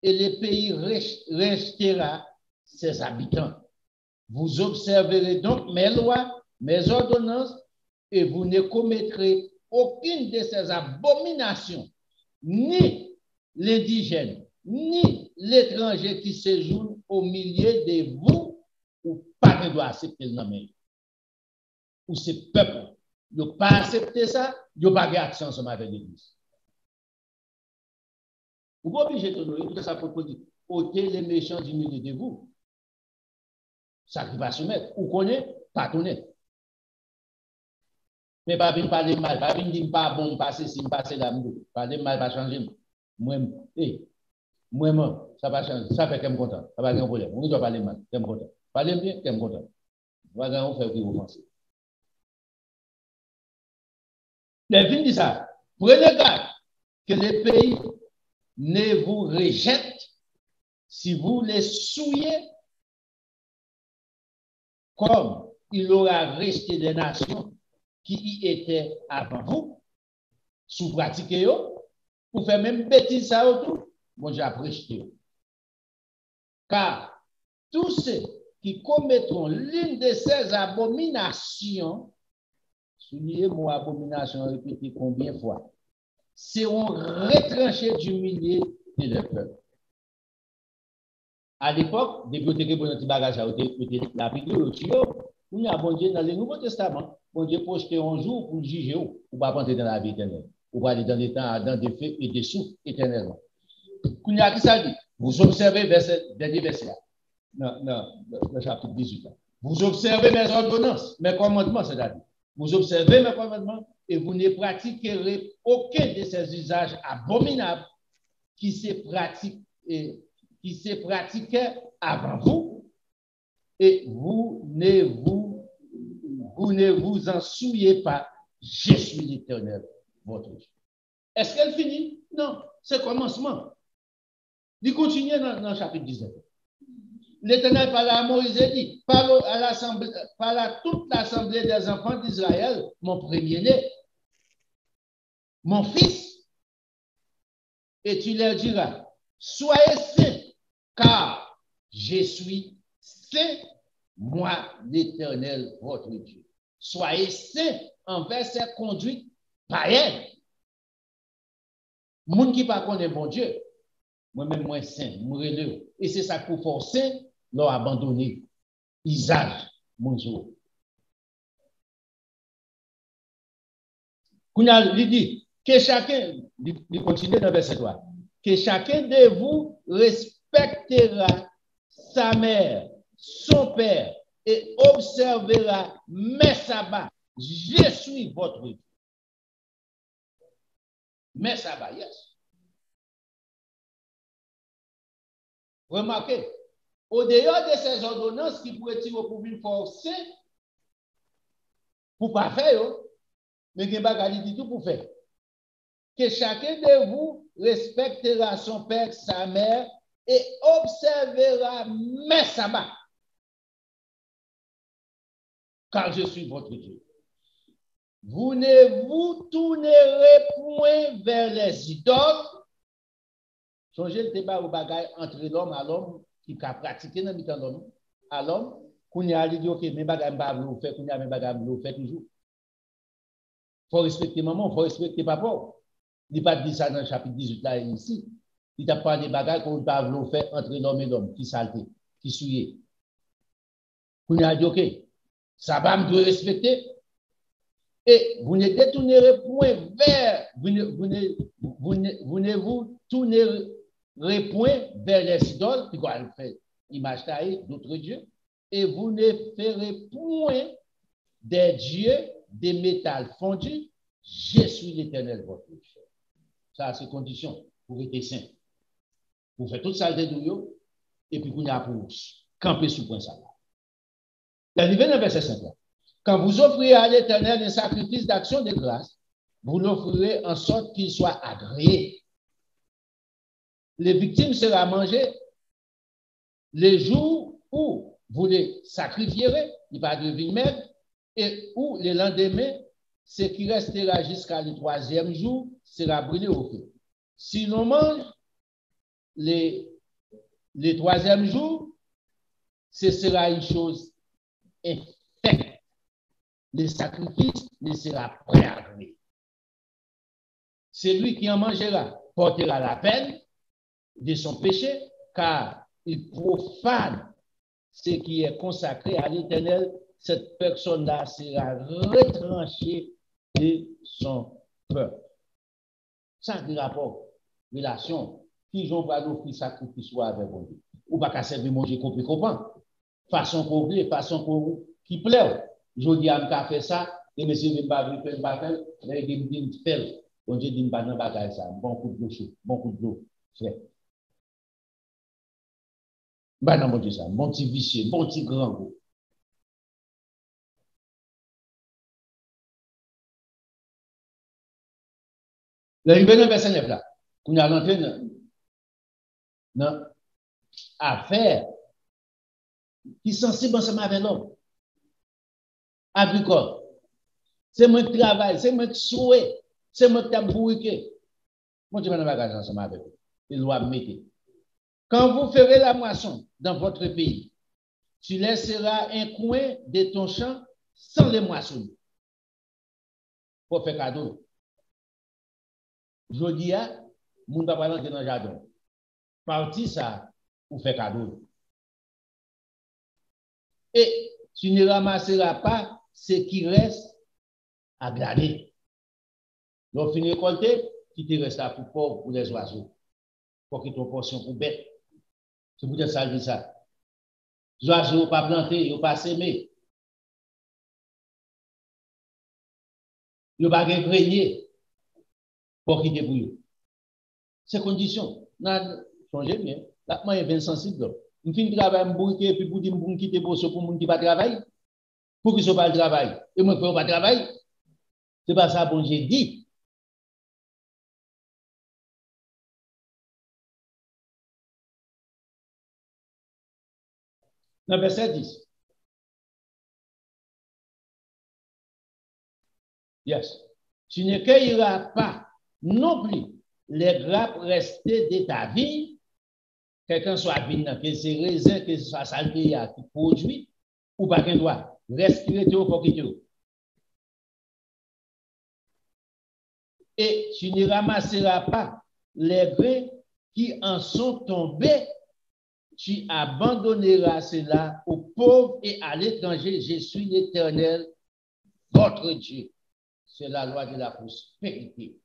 et le pays restera ses habitants. Vous observerez donc mes lois, mes ordonnances, et vous ne commettrez aucune de ces abominations, ni l'indigène, ni l'étranger qui séjourne au milieu de vous, ou pas doit accepter le nom. Ou ce peuple, ne pas accepter ça, il n'y a pas d'action ensemble avec l'Église. Vous ne pouvez pas obliger tout ça pour dire, ôtez les méchants du milieu de vous. Ça qui va se mettre. Ou connaît, pas connaît. Mais pas venir parler mal, pas venir dire pas bon, passer si, passer là, parler mal, pas changer. Moi, ça va changer. Ça fait qu'elle me content. Ça va pas de problème. On doit parler mal, qu'elle me content. Parler bien, qu'elle me content. Voilà, on fait ce que vous pensez. Les films disent ça. Prenez garde que les pays ne vous rejettent si vous les souillez, comme il aura resté des nations qui y étaient avant vous, sous pratiquer, pour faire même bêtise ça autour, bon, j'ai apprécié. Car tous ceux qui commettront l'une de ces abominations, soulignez mon abomination répétée combien de fois, seront retranchés du milieu de leur peuple. À l'époque, des bibliothèques pour notre bagage à la vidéo, on y a bon Dieu dans le Nouveau Testament. Bon Dieu projeté un jour pour juger ou pas rentrer dans la vie éternelle. Ou pas aller dans les temps, dans des faits et des souffles éternellement. Qu'on y a qui ça dit? Vous observez dernier verset là. Non, le chapitre 18 là. Vous observez mes ordonnances, mes commandements, c'est-à-dire. Vous observez mes commandements et vous ne pratiquerez aucun de ces usages abominables qui se pratiquaient avant vous, et vous ne vous en souillez pas. Je suis l'Éternel, votre Dieu. Est-ce qu'elle finit? Non, c'est le commencement. Il continue dans le chapitre 19. L'Éternel parle à Moïse et dit, parle à toute l'assemblée des enfants d'Israël, mon premier-né, mon fils, et tu leur diras, soyez saints, car je suis saint, moi l'Éternel, votre Dieu. Soyez saints envers ces conduites païennes. Moun qui ne connaît pas bon Dieu, moi-même, moi saint, moi relève. Et c'est ça pour forcer, leur abandonner. Usage, mon Dieu. Il dit que chacun, il continue dans le verset 3, que chacun de vous respectera sa mère, son père, et observera mes sabbats. Je suis votre Dieu. Mes sabbats, yes. Remarquez, au dehors de ces ordonnances qui pourraient tirer pour vous forcer, pour ne pas faire, mais il y a dit tout pour faire. Que chacun de vous respectera son père, sa mère, et observera mes sabbats. Car je suis votre Dieu. Vous ne vous tournerez point vers les idoles. Songez le débat au bagage entre l'homme à l'homme qui a pratiqué dans le temps l'homme à l'homme. Qu'on y a dit, ok, mes bagages vous fait, qu'on y a mes bagages vous fait toujours. Il faut respecter maman, il faut respecter papa. Il n'a pas dit ça dans le chapitre 18 là ici. Il t'a parlé des bagages qu'on ne peut pas faire entre l'homme et l'homme, qui saleté, qui souillé. Qu'on y a dit, ok, ça va me doit respecter. Et vous ne détournerez point vers, vous ne vous tournerez point vers les idoles, qui vont faire image taillée d'autres dieux, et vous ne ferez point des dieux de métal fondu. Je suis l'Éternel, votre Dieu. Ça, c'est condition pour être saint. Vous faites toute ça de douillot, et puis vous n'avez pour camper sous point ça. Arrivé dans le verset 5. Quand vous offrirez à l'Éternel un sacrifice d'action de grâce, vous l'offrirez en sorte qu'il soit agréé. Les victimes seront mangées les jours où vous les sacrifierez, il va devenir maigre, et où le lendemain, ce qui restera jusqu'à le 3e jour sera brûlé au feu. Si l'on mange le 3e jour, ce sera une chose infecte. Le sacrifice ne sera prêt à venir. Celui qui en mangera portera la peine de son péché, car il profane ce qui est consacré à l'Éternel. Cette personne-là sera retranchée de son peuple. Ça, c'est rapport, relation, qui j'en va l'offrir sacrifice avec mon Dieu. Ou pas qu'à servir mon Dieu qu'on peut comprendre. Façon qu'on veut, façon qui plaît. Je dis à me faire ça, et monsieur ne va pas faire le bataille, il dit faire. Bon Dieu dit pas dans bataille ça, bon coup de l'eau chaud, bon coup de l'eau frais. Bah non mon Dieu ça, bon petit vicieux, bon petit grand goût. L'arrivée dans verset 9 là, qu'on a rentré dans affaire qui sont sensibles ensemble avec l'homme. Agricole. C'est moi qui travaille, c'est moi qui souhaite, c'est moi qui bourriqué. Moi, je vais dans bagage ensemble avec vous. Il doit mettre. Quand vous ferez la moisson dans votre pays, tu laisseras un coin de ton champ sans les moissonner. Pour faire cadeau. Je dis à, mon papa dans le jardin. Parti ça, pour faire cadeau. Et tu ne ramasseras pas ce qui reste à glaner. Donc, fin de récolter, qui te reste là pour pauvre, pour les oiseaux. Pour qu'ils ton portion pour bête. C'est pour ça que ça. Les oiseaux n'ont pas planté, ils n'ont pas semé. Ils n'ont pas grenier pour qu'ils débrouillent. C'est condition. Changez bien. Là, moi, je suis sensible. Je finis de travailler, je puis pour dire que je quitte pour ceux qui ne travaillent pas. Pour qu'ils ne soient pas le travail. Et moi, je ne fais pas de travail. Ce n'est pas ça que j'ai dit. Dans verset 10. Yes. Tu ne cueilleras pas non plus les grappes restées de ta vie, quelqu'un soit vigne, que c'est raisin, que ce soit saleté qui produit, ou pas qu'un doit respirer au poquito. Et tu ne ramasseras pas les grains qui en sont tombés, tu abandonneras cela aux pauvres et à l'étranger. Je suis l'Éternel, votre Dieu. C'est la loi de la prospérité.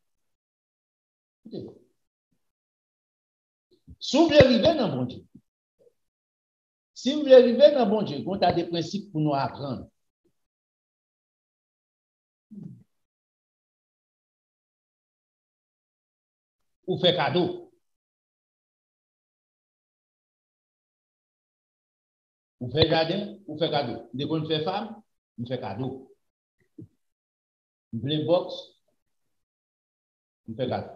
Si vous voulez arriver dans bon Dieu, si vous voulez arriver dans bon Dieu, on a des principes pour nous apprendre. Ou faire cadeau. Ou faire jardin, ou faire cadeau. Dès qu'on fait femme, on fait cadeau. On fait box, on fait cadeau.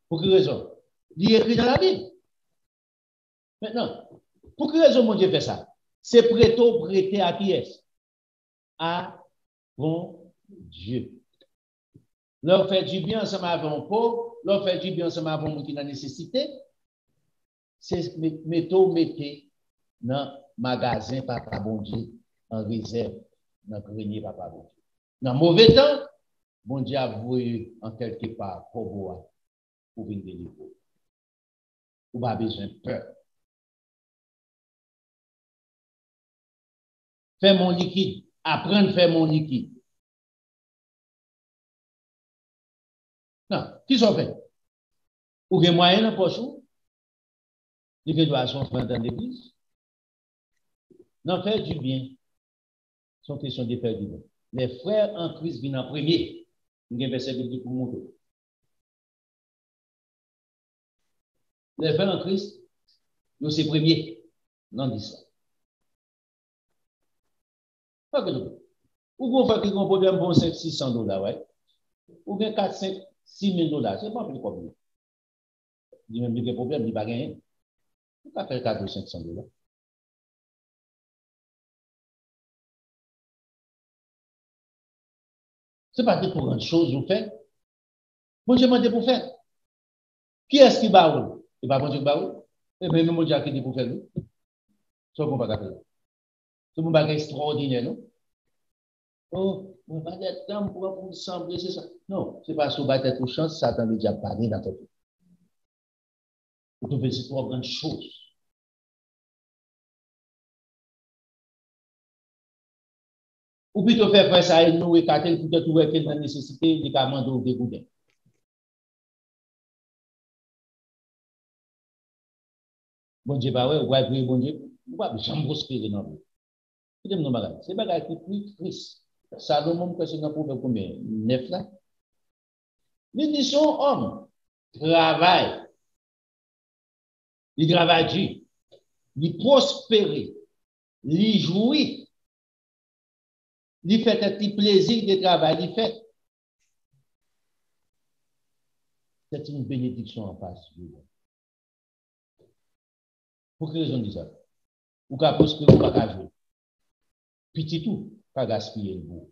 Pour quelle raison? Il est écrit dans la Bible. Maintenant, pour quelle raison mon Dieu fait ça? C'est prêter à qui est-ce? À bon Dieu. Leur fait du bien ensemble avec un pauvre, leur fait du bien ensemble avec un qui a nécessité. C'est mettez dans le magasin Papa Bon Dieu en réserve, dans le grenier Papa Bon Dieu. Dans le mauvais temps, bon Dieu a voué en quelque part pour vous, pour venir délivrer. Vous n'avez pas besoin de peur. Fais mon liquide. Apprendre à faire mon liquide. Non, qui sont fait? Ou des moyens dans poche ou? Les graduations sont dans l'église. Non, faire du bien. C'est une question de faire du bien. Les frères en Christ viennent en premier. Nous avons un verset biblique pour montrer. Les frères en Christ, nous c'est premier. Non, dit ça. Pas que nous. Ou qu'on fait un problème pour 600 $, ouais. Ou bien 4, 5, 6 000 $. C'est pas plus problème. Il y a même des problèmes, il n'y a pas gagné. On peut faire 4 ou 500 $. Ce n'est pas pour grande chose, vous faites. Moi, je demande pour faire. Qui est-ce qui va où? Et pas bon Dieu barou. Et même mon Dieu qui dit pour faire nous. Ça qu'on va faire. C'est un bagage extraordinaire, non? Oh, on va être temps pour sembler, c'est ça. Non, c'est pas sous battre toute chance, ça t'en déjà parlé dans ton vie. Vous devez faire trois grandes choses. Ou plutôt faire ça et nous écarter pour te trouver quelle nécessité, les commandes ou des goudins. Bon Dieu, bah ouais, ouais, prier bon Dieu, ou pas, jamais prospérer dans vous. C'est bagage qui est plus triste. Salomon, que c'est un problème combien? 9 là. Il dit son homme travaille. Il travaille dur. Il prospère. Il jouit. Il fait un petit plaisir de travail. Il fait. C'est une bénédiction en face. Pour quelle raison dit ça? Ou qu'à prospérer, ou pas jouer. Petit tout, pas gaspiller le bout.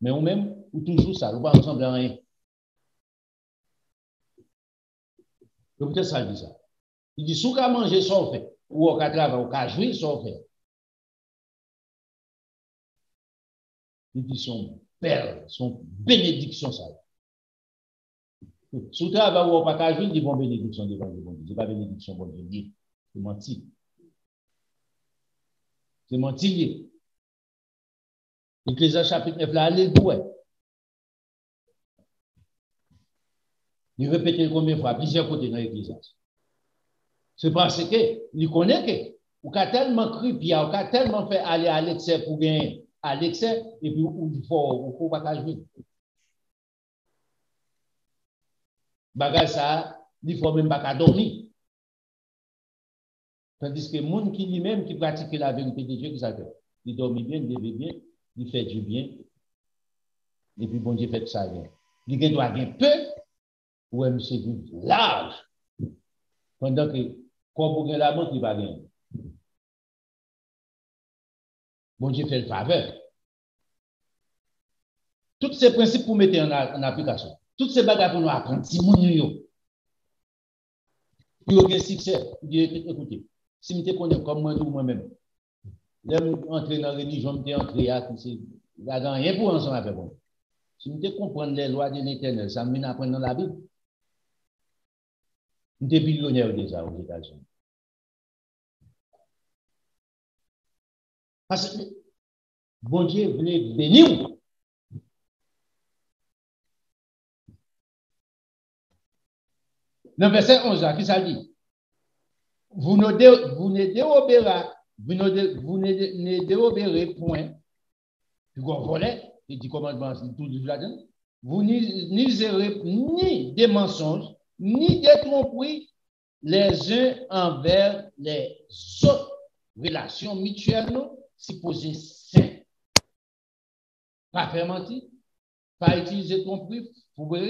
Mais ou même, ou toujours ça, ou pas ensemble à rien. Peut-être ça dit ça. Il dit, si vous manger sans fait, ou au travail, ou qu'à jouer sans fait. Il dit, son perle, son bénédiction, ça. Si vous travaillez ou pas qu'à jouer, il dit, bon bénédiction devant le bon Dieu. C'est pas bénédiction, bon Dieu. C'est menti. C'est menti. Ecclésiaste chapitre 9, là, allez doué. Il répète combien de fois, plusieurs côtés dans l'Ecclésiaste. C'est parce que, il connaît que, ou qu'a tellement cru, puis ou qu'a tellement fait aller à l'excès pour gagner à l'excès, et puis il faut pas jouer. Bagage ça, il faut même pas dormir. Tandis que le monde qui lui-même qui pratique la vérité de Dieu, qui ça fait? Il dormit bien, il lève bien, il fait du bien, et puis bon Dieu fait ça bien. Il doit gagner peu, ou un monsieur large. Pendant que, quand vous gagnez la banque, il va gagner. Bon Dieu fait le faveur. Tous ces principes pour mettre en application. Toutes ces bagages pour nous apprendre. Si mon yo, il y a un succès. Écoutez, si je connais comme moi ou moi-même, j'aime entrer dans la religion, je entrer à tout c'est rien pour ensemble avec moi. Si je comprends les lois de l'Éternel, ça me apprendre dans la Bible. Je suis billionnaire déjà aux États-Unis. Parce que bon Dieu voulait bénir. Dans le verset 11, là, qui ça dit? Vous ne déroberez point. Puis vous volez, il dit commandement, tout du là-dedans. Vous n'userez ni des mensonges, ni des tromperies les uns envers les autres. Relations mutuelles, supposées saines. Pas faire mentir, pas utiliser tromperie pour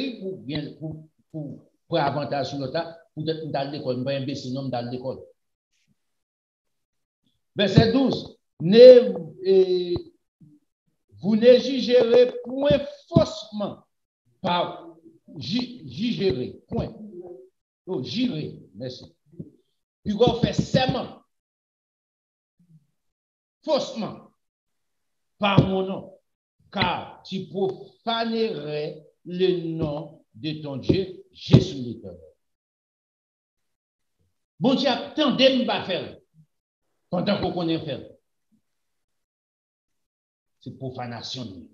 avantage sur l'autre, pour être dans l'école, pas imbécile, non dans l'école. Verset 12. Vous ne jugerez point faussement. Par jugerez, point. Oh, jurez, merci. Puis vous faites serment. Faussement. Par mon nom. Car tu profanerais le nom de ton Dieu, Jésus l'Éternel. Bon Dieu, attendez, ne pas faire. Pendant qu'on connaît faire. C'est profanation.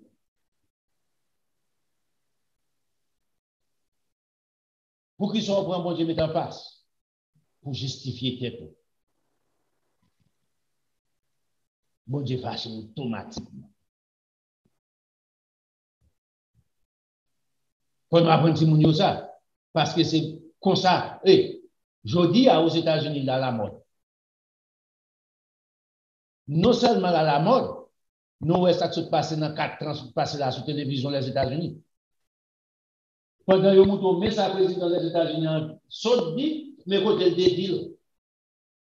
Pour qu'ils soient prêts, bon Dieu, mettre en face. Pour justifier tête. Bon Dieu, fâche automatiquement. Faut nous apprendre ça. Parce que c'est comme ça. Et je dis aux États-Unis, là, la mode. Non seulement là, la mode, nous, ça se passe dans 4 ans, se passe là sur télévision les États-Unis. Pendant que nous mais ça président des États-Unis, saute dit, mais côté le dédile.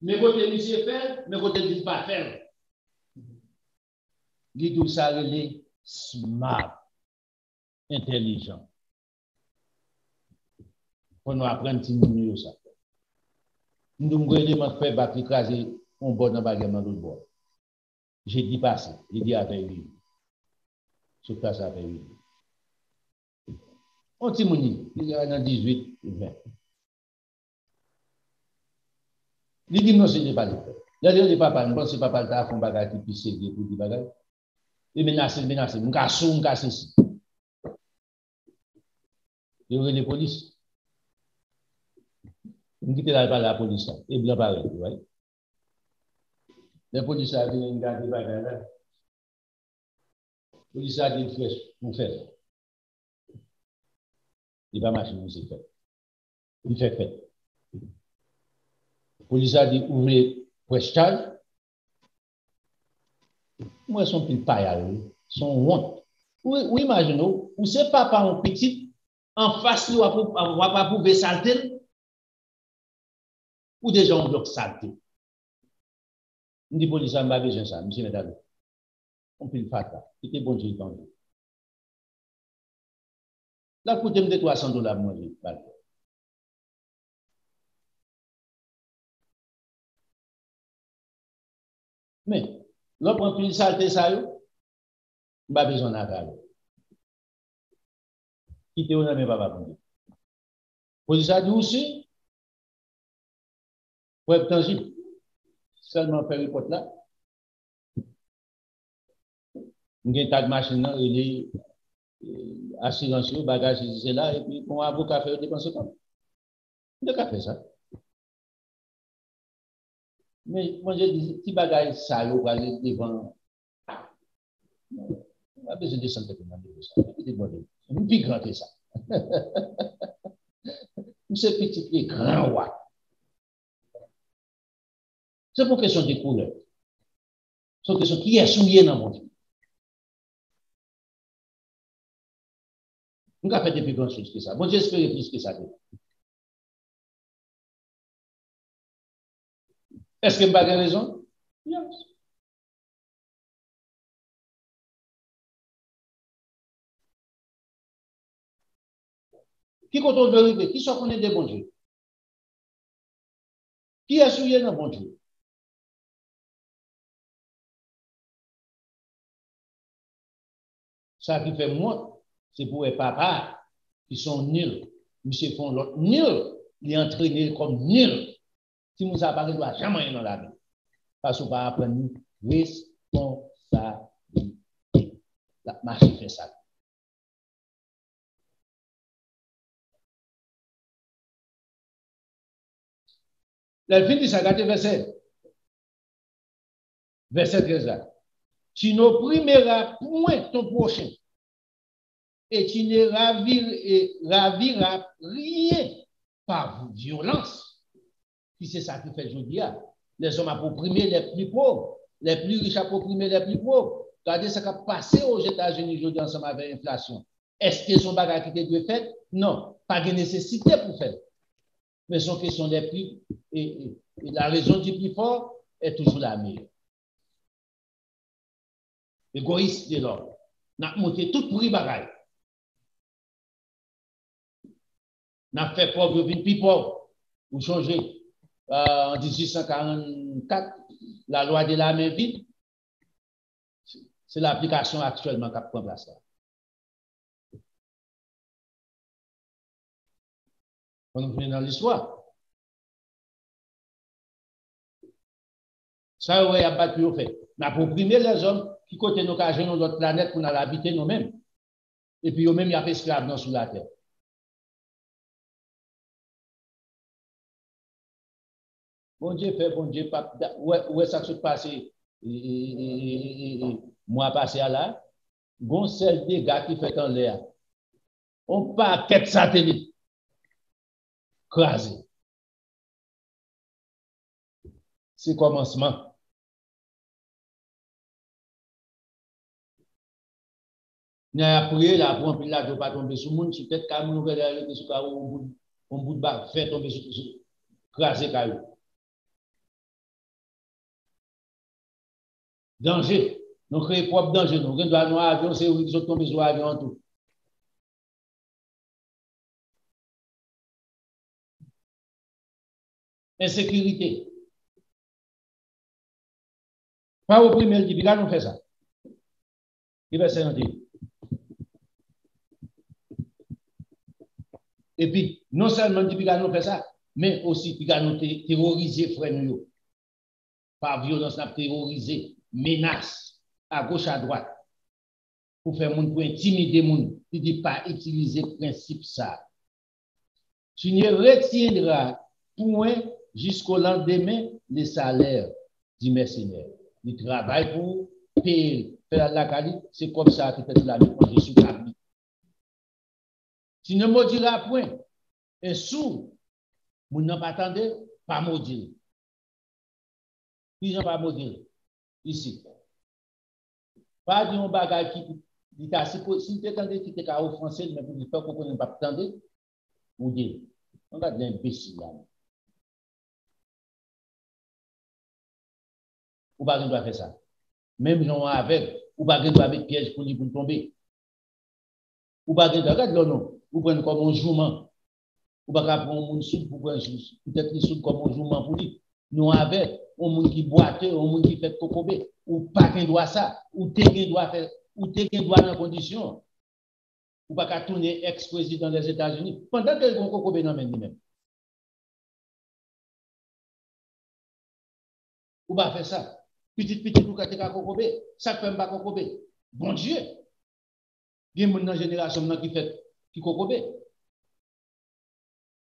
Mais côté monsieur fait, mais côté dit pas faire. Il tout ça, il est smart, intelligent. Pour nous apprendre si nous ça. Nous avons un élément fait battre écraser on bord dans bagarre dans l'autre bord. J'ai dit passer, j'ai dit avec lui. Je passe avec lui. On timouni, il y a dans 18, 20. Il dit non, ce n'est pas le fait. Là, il dit papa, je pense que papa t'a fait un bagage qui puisse servir pour des bagages. Il menace, je casse ici. Il y a les polices. On quitte la police, et blanc pareil, vous voyez. Les policiers viennent garder les bagages là. Les policiers disent, vous faites. Il va marcher, vous fait. Il fait. Le policier dit, ouvrez question. Moi, son pile paille, son honte. Ou imaginez, ou c'est papa en petit, en face, on va pas pouvoir salter, ou déjà on bloque salter. On dit, policier, on va besoin de ça, monsieur Médard. On pile fata, c'était bon Dieu tendu. Là, coûtez-moi de $300, moi, je parle. Mais, l'autre on pile salter ça, on va besoin d'avoir. Quittez on n'a pas pour dire. Policier dit aussi, pour être tangible, seulement faire une porte là. Il y a un tas de machines, il est assurance, bagage, c'est là, et puis mon avocat fait dépenser comme. Il a fait ça. Mais moi, je dis, petit bagage, ça, il va aller devant. On a besoin de descendre pour demander ça. C'est une plus grand que ça. C'est petit et grand, ouais. C'est pour question de couleur. C'est pour question qui est souillé dans mon vie. On a fait des plus grandes choses que ça. Bon, j'espère plus que ça. Est-ce que je n'ai pas raison? Yes. Qui contrôle la vérité? Qui sont connus des bons Dieu? Qui est souillé dans bon Dieu? Ça qui fait moi, c'est pour les papas qui sont nuls. Monsieur font l'autre nul, les entraîner comme nul. Si nous apparaissons, doit jamais aller dans la vie. Parce qu'on va apprendre responsabilité. La marche fait ça. La fin de ça, regardez verset 13. Tu n'opprimeras point ton prochain et tu ne raviras rien par violence. Puis c'est ça qui fait aujourd'hui. Les hommes opprimer les plus pauvres, les plus riches opprimer les plus pauvres. Regardez ce qui a passé aux États-Unis aujourd'hui ensemble avec l'inflation. Est-ce que son bagage qui était fait? Non, pas de nécessité pour faire. Mais son question des plus, et la raison du plus fort est toujours la meilleure. Égoïste de l'homme. N'a monté tout prix bagaille. N'a fait pauvre, vin plus pauvre. Pour changer. En 1844, la loi de la main vide, c'est l'application actuellement qui prend place là. On nous dans l'histoire. Ça, ouais, a battu au fait. On a opprimé les hommes qui côté nos cages dans notre planète pour nous habiter nous-mêmes. Et puis, eux-mêmes, il y a des esclaves dans sous la terre. Bon Dieu fait, bon Dieu, où est ça qui se passe? Moi, passé à là, bon, c'est des gars qui fait en l'air. On part 4 satellites. Crasé. C'est commencement. Après, la pompe, là, ne pas tomber sur le monde, sur tête, comme nous verrons sur un bout de bac, fait tomber sur crasé caillou. Danger. Nous créons propre danger. Nous avons un avion, c'est où ils sont tombés sur l'avion en tout. insécurité. Pas opprimer le dit, nous fait ça. Il va se rendre. Et puis, non seulement dit, nous fait ça, mais aussi, nous terroriser frère nous. Par violence, nous terroriser, menace, à gauche, à droite, pour faire moun, pour intimider moun. Il dit pas utiliser le principe ça. Tu ne retiendras point jusqu'au lendemain les salaires du mercenaire. Il travaille pour payer, faire la qualité, c'est comme ça que fait la vie quand je suis parmi. Tu ne maudiras point. Un sourd, vous n'en pas attendez, pas maudire. Ils n'ont pas maudire. Ici. Pas dire un bagage qui dit si tu attendez qui t'es offensé, mais pour dire qu'on ne pas attendre, vous dites, on va dire imbécile là. Ou pas doit faire ça. Même gens avec, ou pas doit avec piège pour lui pour tomber. Ou pas doit regarder là non. Vous prenez comme un jouement. Ou pas prendre un sou pour prendre peut-être les sous comme un jouement pour lui. Nous avec un monde qui boite, un monde qui fait cocobé, ou pas qu'un doit ça, ou t'es qu'un doit faire, ou t'es qu'un doit dans condition. Ou pas qu'à tourner ex-président des États-Unis pendant que le cocobé dans même. Ou pas faire ça. Petit pour que tu cocobé, ça fait pas cocobé. Bon Dieu. Il y a une génération qui cocobé.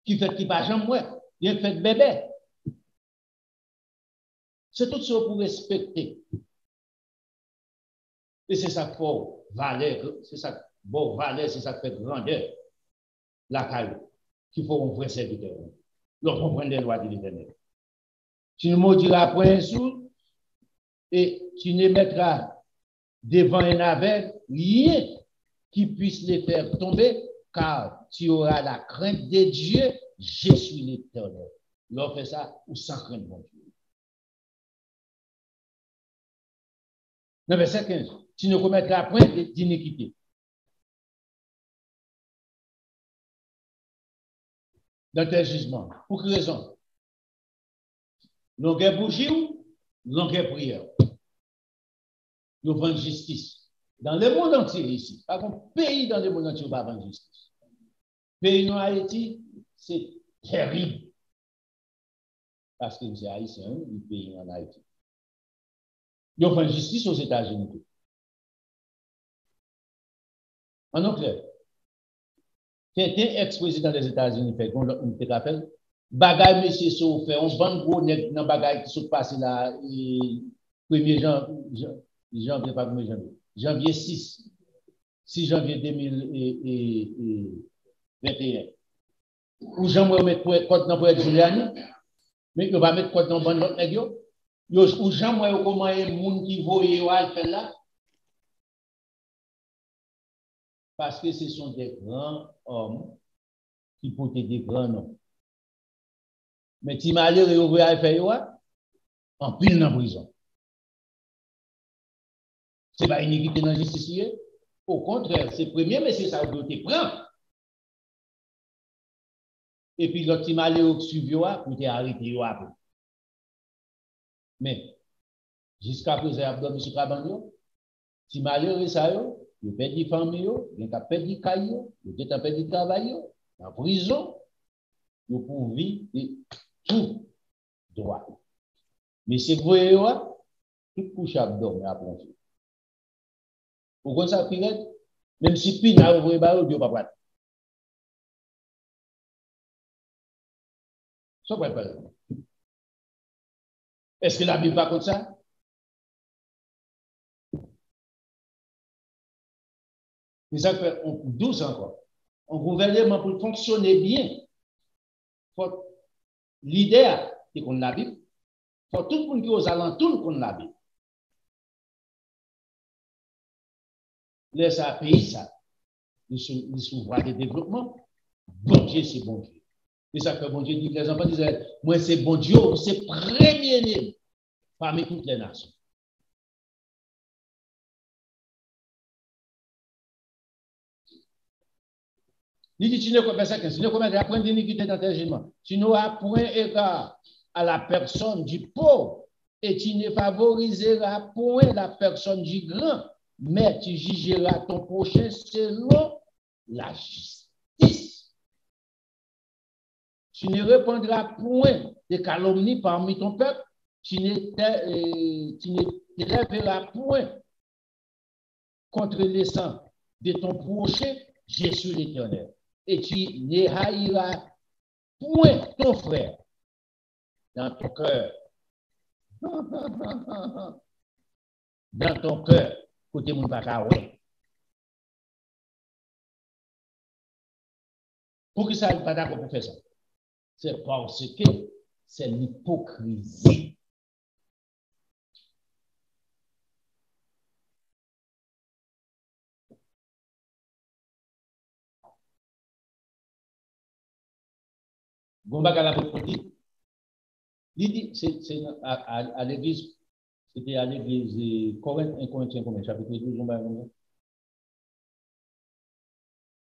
Qui fait qui pas jamais moi, il fait bébé. C'est tout ça pour respecter. Et c'est ça pour valeur, c'est ça bon valeur, c'est ça qui fait grandeur. La caille, qu'il faut un vrai serviteur. L'on comprend les lois de l'Éternel. Tu ne maudiras point un sou et tu ne mettras devant un aveugle rien qui puisse les faire tomber, car tu auras la crainte de Dieu, je suis l'Éternel. L'on fait ça ou sans crainte de Dieu. Dans verset 15, tu ne commettras point d'iniquité. Dans tes jugements. Pour quelle raison? Longueur bougie ou longueur prière. Nous vendons justice. Dans le monde entier ici, pas un pays dans le monde entier où va vendre justice. Pays en Haïti, c'est terrible. Parce que c'est haïtien, le pays en Haïti. Ils font justice aux États-Unis. En anglais, quelqu'un ex-président des États-Unis fait, on te rappelle, bagay monsieur so fait, on vend gros net dans bagay qui se passe là, 1er janvier 6 janvier 2021. Ou j'aimerais mettre code dans pour être Giuliani, mais il va mettre code dans bon l'autre nèg yo. Ou j'aimerais comment un monde qui voye à faire là. Parce que ce sont des grands hommes qui portent des grands noms. Mais si malheureux ouvrir à faire en pile dans la prison. Ce n'est pas une iniquité dans la justice. Au contraire, c'est premier, mais c'est ça que tu prends. Et puis l'autre malheureux qui suit pour t'arrêter après. Mais jusqu'à présent, Abdou M. Kabanyo, si malheureux ça yo, il perd des familles, il perd des cailloux, il perd du travail, en prison, il peut vivre tout droit. Mais c'est que vous voyez, tout couche à dormir à plonger. Vous comprenez ça, Pirate? Même si Pina vous voyez, il ne va pas. Ça va pas. Est-ce que la Bible va comme ça? Mais ça fait 12 encore. Un gouvernement pour fonctionner bien, l'idée, c'est qu'on la Bible. Pour tout le monde qui est aux alentours qu'on la Bible. Laisse à pays ça. Ils sont voie de développement. Bon Dieu, c'est bon Dieu. Et ça fait bon Dieu dit, les enfants disaient, moi c'est bon Dieu, c'est premier-né parmi toutes les nations. Il dit, tu ne commettras point d'iniquité dans tes jugements. Tu n'auras point écart à la personne du pauvre et tu ne favoriseras point la personne du grand, mais tu jugeras ton prochain selon la justice. Tu ne répandras point de calomnie parmi ton peuple, tu ne t'élèveras point contre les sangs de ton prochain, je suis l'Éternel. Et tu ne haïras point ton frère dans ton cœur. Dans ton cœur, côté mon papa, ouais. Pour que ça ne pas d'accord pour faire ça? C'est parce que c'est l'hypocrisie. Bon, à la il dit, c'est à l'église, c'était à l'église Corinthiens, 1 Corinthiens, chapitre 12,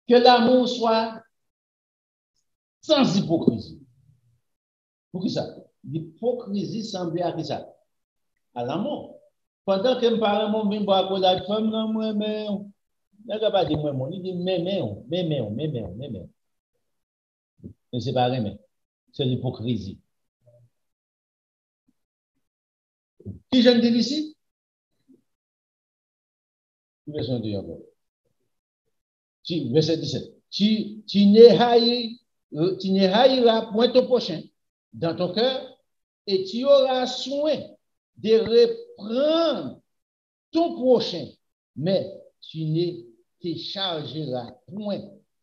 que l'amour soit sans hypocrisie. Pour qui ça? L'hypocrisie semblait à qui ça? À l'amour. Pendant que je parle, mon bien, pour la femme, non, moi, mais, il n'a pas dit moi, il dit, mais, c'est pas rien, c'est l'hypocrisie. Qui je dis ici? Verset 17. Tu ne haïras point ton prochain dans ton cœur et tu auras soin de reprendre ton prochain, mais tu ne te chargeras point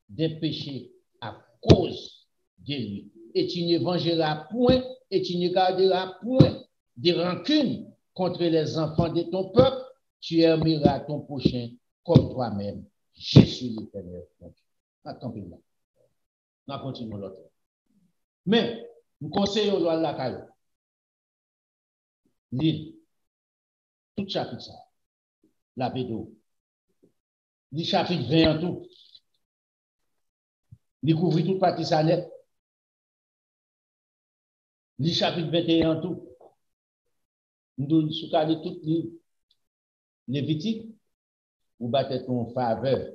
des péchés à cause de lui. Et tu ne vengeras point et tu ne garderas point de rancune contre les enfants de ton peuple. Tu aimeras ton prochain comme toi-même. Je suis l'Éternel. Attends, là. On continue l'autre. Mais, nous conseillons de la caille. L'île. Tout chapitre ça. La bédo. Le chapitre 20 en tout. Il couvre toute partie ça net. Le chapitre 21 en tout. Nous sommes toutes les Lévitique, vous battez ton faveur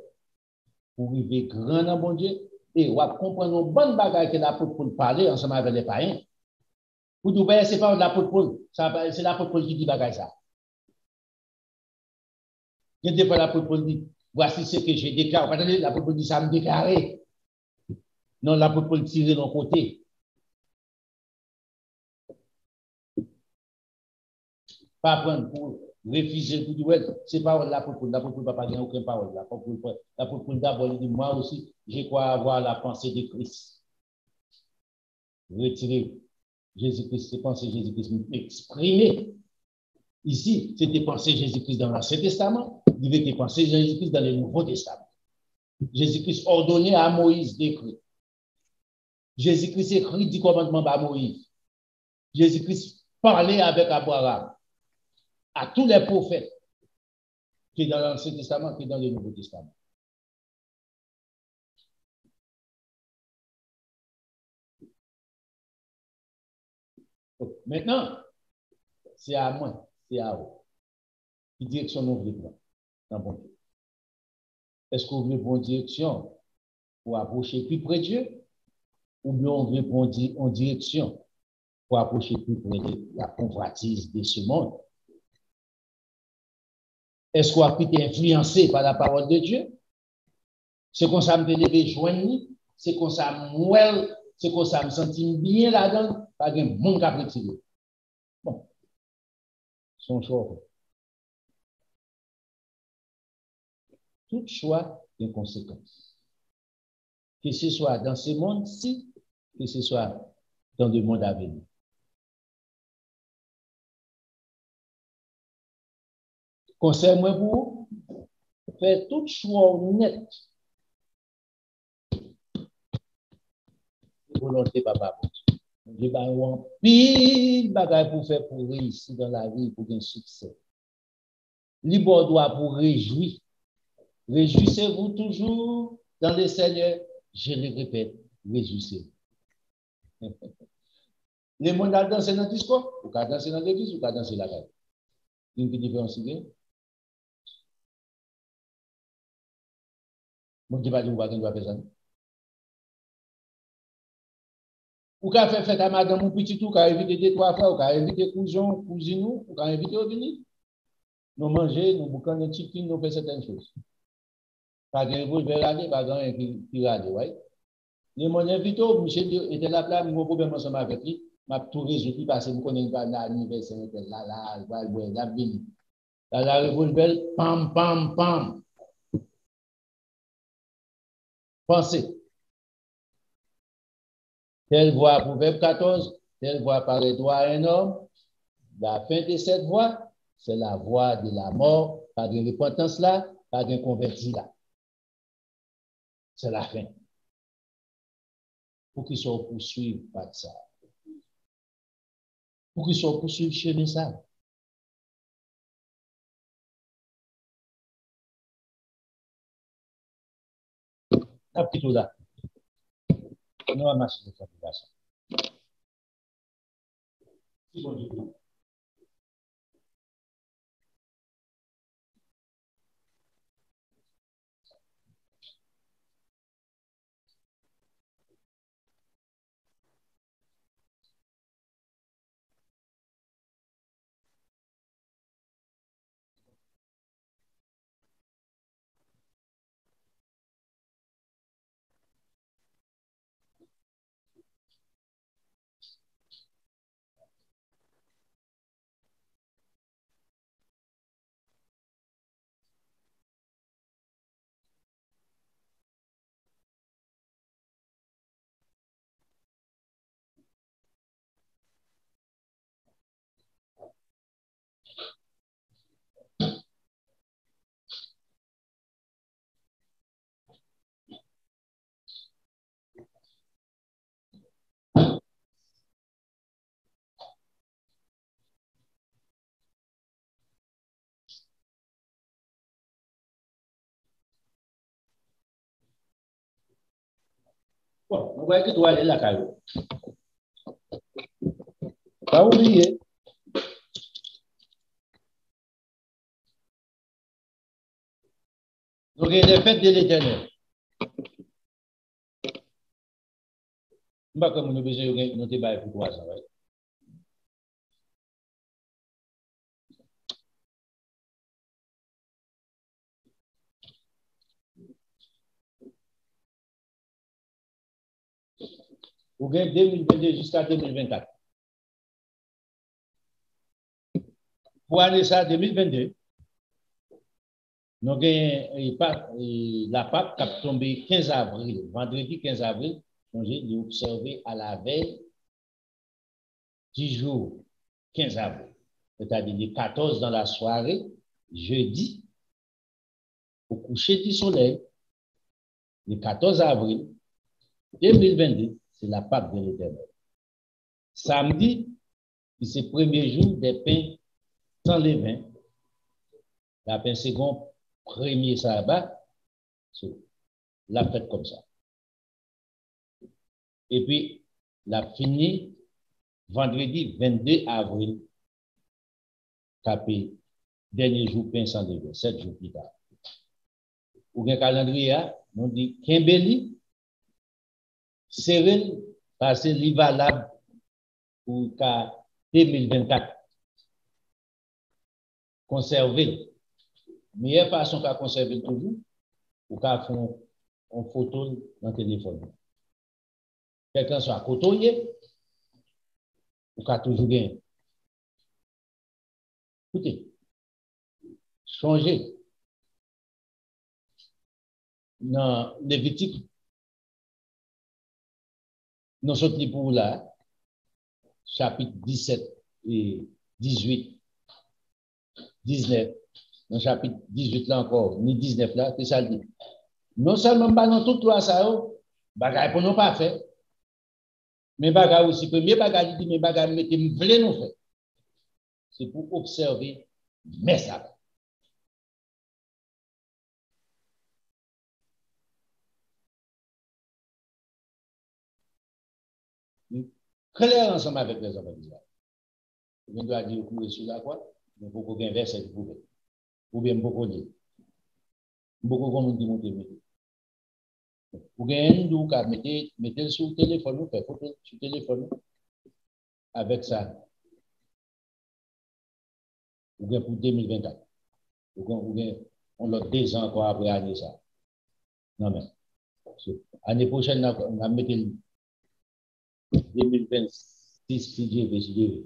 pour vivre grand dans bon Dieu et vous comprendre une bonne bagarre que l'apôtre Paul parler ensemble avec les païens. Vous devez c'est pas l'apôtre Paul, c'est l'apôtre Paul qui dit bagarre ça. Il y a des fois l'apôtre Paul dit, voici ce que j'ai déclaré. L'apôtre Paul dit, ça me déclaré. Non, l'apôtre Paul tire de l'autre côté. Pas prendre pour refuser, pour dire, c'est pas l'apôtre Paul, l'apôtre Paul ne va pas gagner aucune parole. L'apôtre Paul d'abord, il dit, moi aussi, je crois avoir la pensée de Christ. Retirer Jésus-Christ, c'est penser Jésus-Christ, exprimer. Ici, c'était penser Jésus-Christ dans l'Ancien Testament, il était penser Jésus-Christ dans le Nouveau Testament. Jésus-Christ ordonné à Moïse d'écrire. Jésus-Christ écrit 10 commandements à Moïse. Jésus-Christ parlait avec Abraham, à tous les prophètes qui sont dans l'Ancien Testament, qui sont dans le Nouveau Testament. Maintenant, c'est à moi, c'est à vous. Quelle direction nous voulons prendre? Est-ce qu'on veut prendre direction pour approcher plus près de Dieu? Ou bien on veut prendre en direction pour approcher plus près de la convoitise de ce monde? Est-ce qu'on a été influencé par la parole de Dieu? C'est comme ça me lever joindre, c'est comme ça me c'est comme ça me sentir bien là-dedans, pas de monde qui a retiré. Bon, son choix. Tout choix a une conséquence. Que ce soit dans ce monde-ci, que ce soit dans le monde à venir. Conseil-moi pour faire tout choix honnête. Volonté, papa. Je vais avoir pile bagaille pour faire pour réussir dans la vie, pour un succès. Libre doit pour réjouir. Réjouissez-vous toujours dans le Seigneur. Je le répète, réjouissez-vous. Les gens dansent dans le disco, ou qu'à danser dans l'église, ou qu'à danser là-bas. Une qui différence bien. Bon, je ne sais pas si vous doit faire ça. Ou qu'à faire fête à madame ou petit tout, qu'à inviter deux, trois fois, ou qu'à inviter cousin, cousine, ou qu'à inviter au venir. Nous manger, nous bouquons des chicken, nous faisons certaines choses. Pas de revolver aller, pas de qui aller, ouais. Les mon invité, monsieur était là, mon problème ensemble avec lui, m'a tout résolu parce que je connais pas l'anniversaire, là, la ville. La revolver, pam, pam, pam. Pensez. Telle voix, Proverbe 14, telle voix paraît-toi à un homme. La fin de cette voix, c'est la voix de la mort, pas de repentance là, pas de converti là. C'est la fin. Pour qu'ils soient poursuivis par ça. Pour qu'ils soient poursuivis chez ça. Un petit tout là. Nous avons marché de fabrication. C'est bon du tout. Bon, on voit que tu vas aller là, Caillou. Pas oublier. Donc, il y a les fêtes de l'éternel. Je ne sais pas comment nous avons besoin de nos débats pour toi, ça va. Vous gagnez 2022 jusqu'à 2024. Pour l'année 2022, nous avons la Pâque qui a tombé 15 avril, vendredi 15 avril, j'ai observé à la veille 10 jours, 15 avril, c'est-à-dire les 14 dans la soirée, jeudi, au coucher du soleil, le 14 avril 2022, c'est la Pâque de l'Éternel. Samedi, c'est le premier jour des pains sans levain. La pain second, premier sabbat, la fête comme ça. Et puis, la fini vendredi 22 avril, capé, dernier jour pain sans levain, 7 jours plus tard. Ou un calendrier, on dit Kimbeli, Cyril, parce que c'est valable pour 2024. Conserver. Meilleure façon qu'à conserver toujours, ou qu'à faire une photo dans le téléphone. Quelqu'un soit cotonnier, ou qu'à toujours gagner. Écoutez, changez. Dans Lévitique, nous sommes pour là, chapitre 17 et 18, 19. Dans le chapitre 18 là encore, ni 19 là, c'est ça le dit. Non seulement dans tout trois ça, bagay pour nous pas faire, mais bagay aussi, premier bagay dit, mais bagay mettez me vle nous faire. C'est pour observer mes sabbats. clair ensemble avec les enfants d'Israël. On doit dire courir sur la croix, mais beaucoup de verset du pouvoir. Ou bien beaucoup de beaucoup de monde qui monte. Ou bien nous qui mettez sur le téléphone, nous fait photo sur le téléphone avec ça. Ou bien pour 2024. Ou bien on l'a 2 ans encore après année ça. Non mais année prochaine on va mettre 2026 février.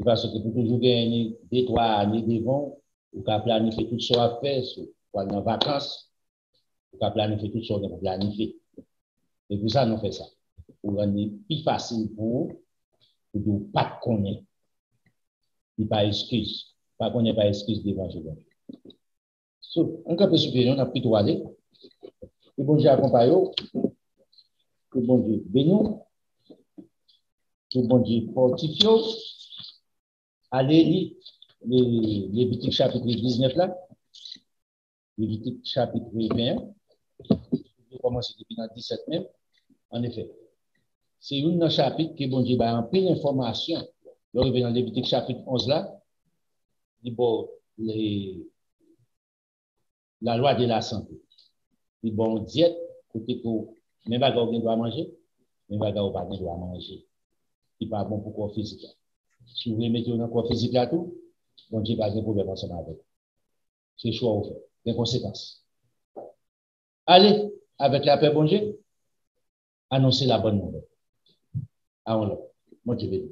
Parce que pour toujours gagner 2-3 années devant, vous pouvez planifier tout ça à faire, pour aller en vacances, vous pouvez planifier tout ça pour planifier. Et pour ça, nous faisons ça. Pour rendre plus facile pour ne pas connaître. Il n'y a pas d'excuse. Pas connaître, pas d'excuse devant Jésus. On peut supérieur, on a plutôt aller. Que bon Dieu accompagne, que bon Dieu bénisse, que bon Dieu fortifie. Allez lire Lévitique chapitre 19 là, Lévitique chapitre 20, je vais commencer depuis dans 17 même. En effet, c'est un chapitre qui bon Dieu va en pleine information. Je reviens dans Lévitique chapitre 11 là, il bon la loi de la santé. Il bon diète, côté pour même pas qu'on doit manger, même pas qu'on pas doit manger. Il pas bon pour corps physique. Si vous voulez mettre dans le corps physique là tout, bon Dieu va avoir des problèmes ensemble avec. C'est choix au fait, des conséquences. Allez, avec la paix, bon Dieu, annoncer la bonne nouvelle. Allons-le. Mon Dieu béni.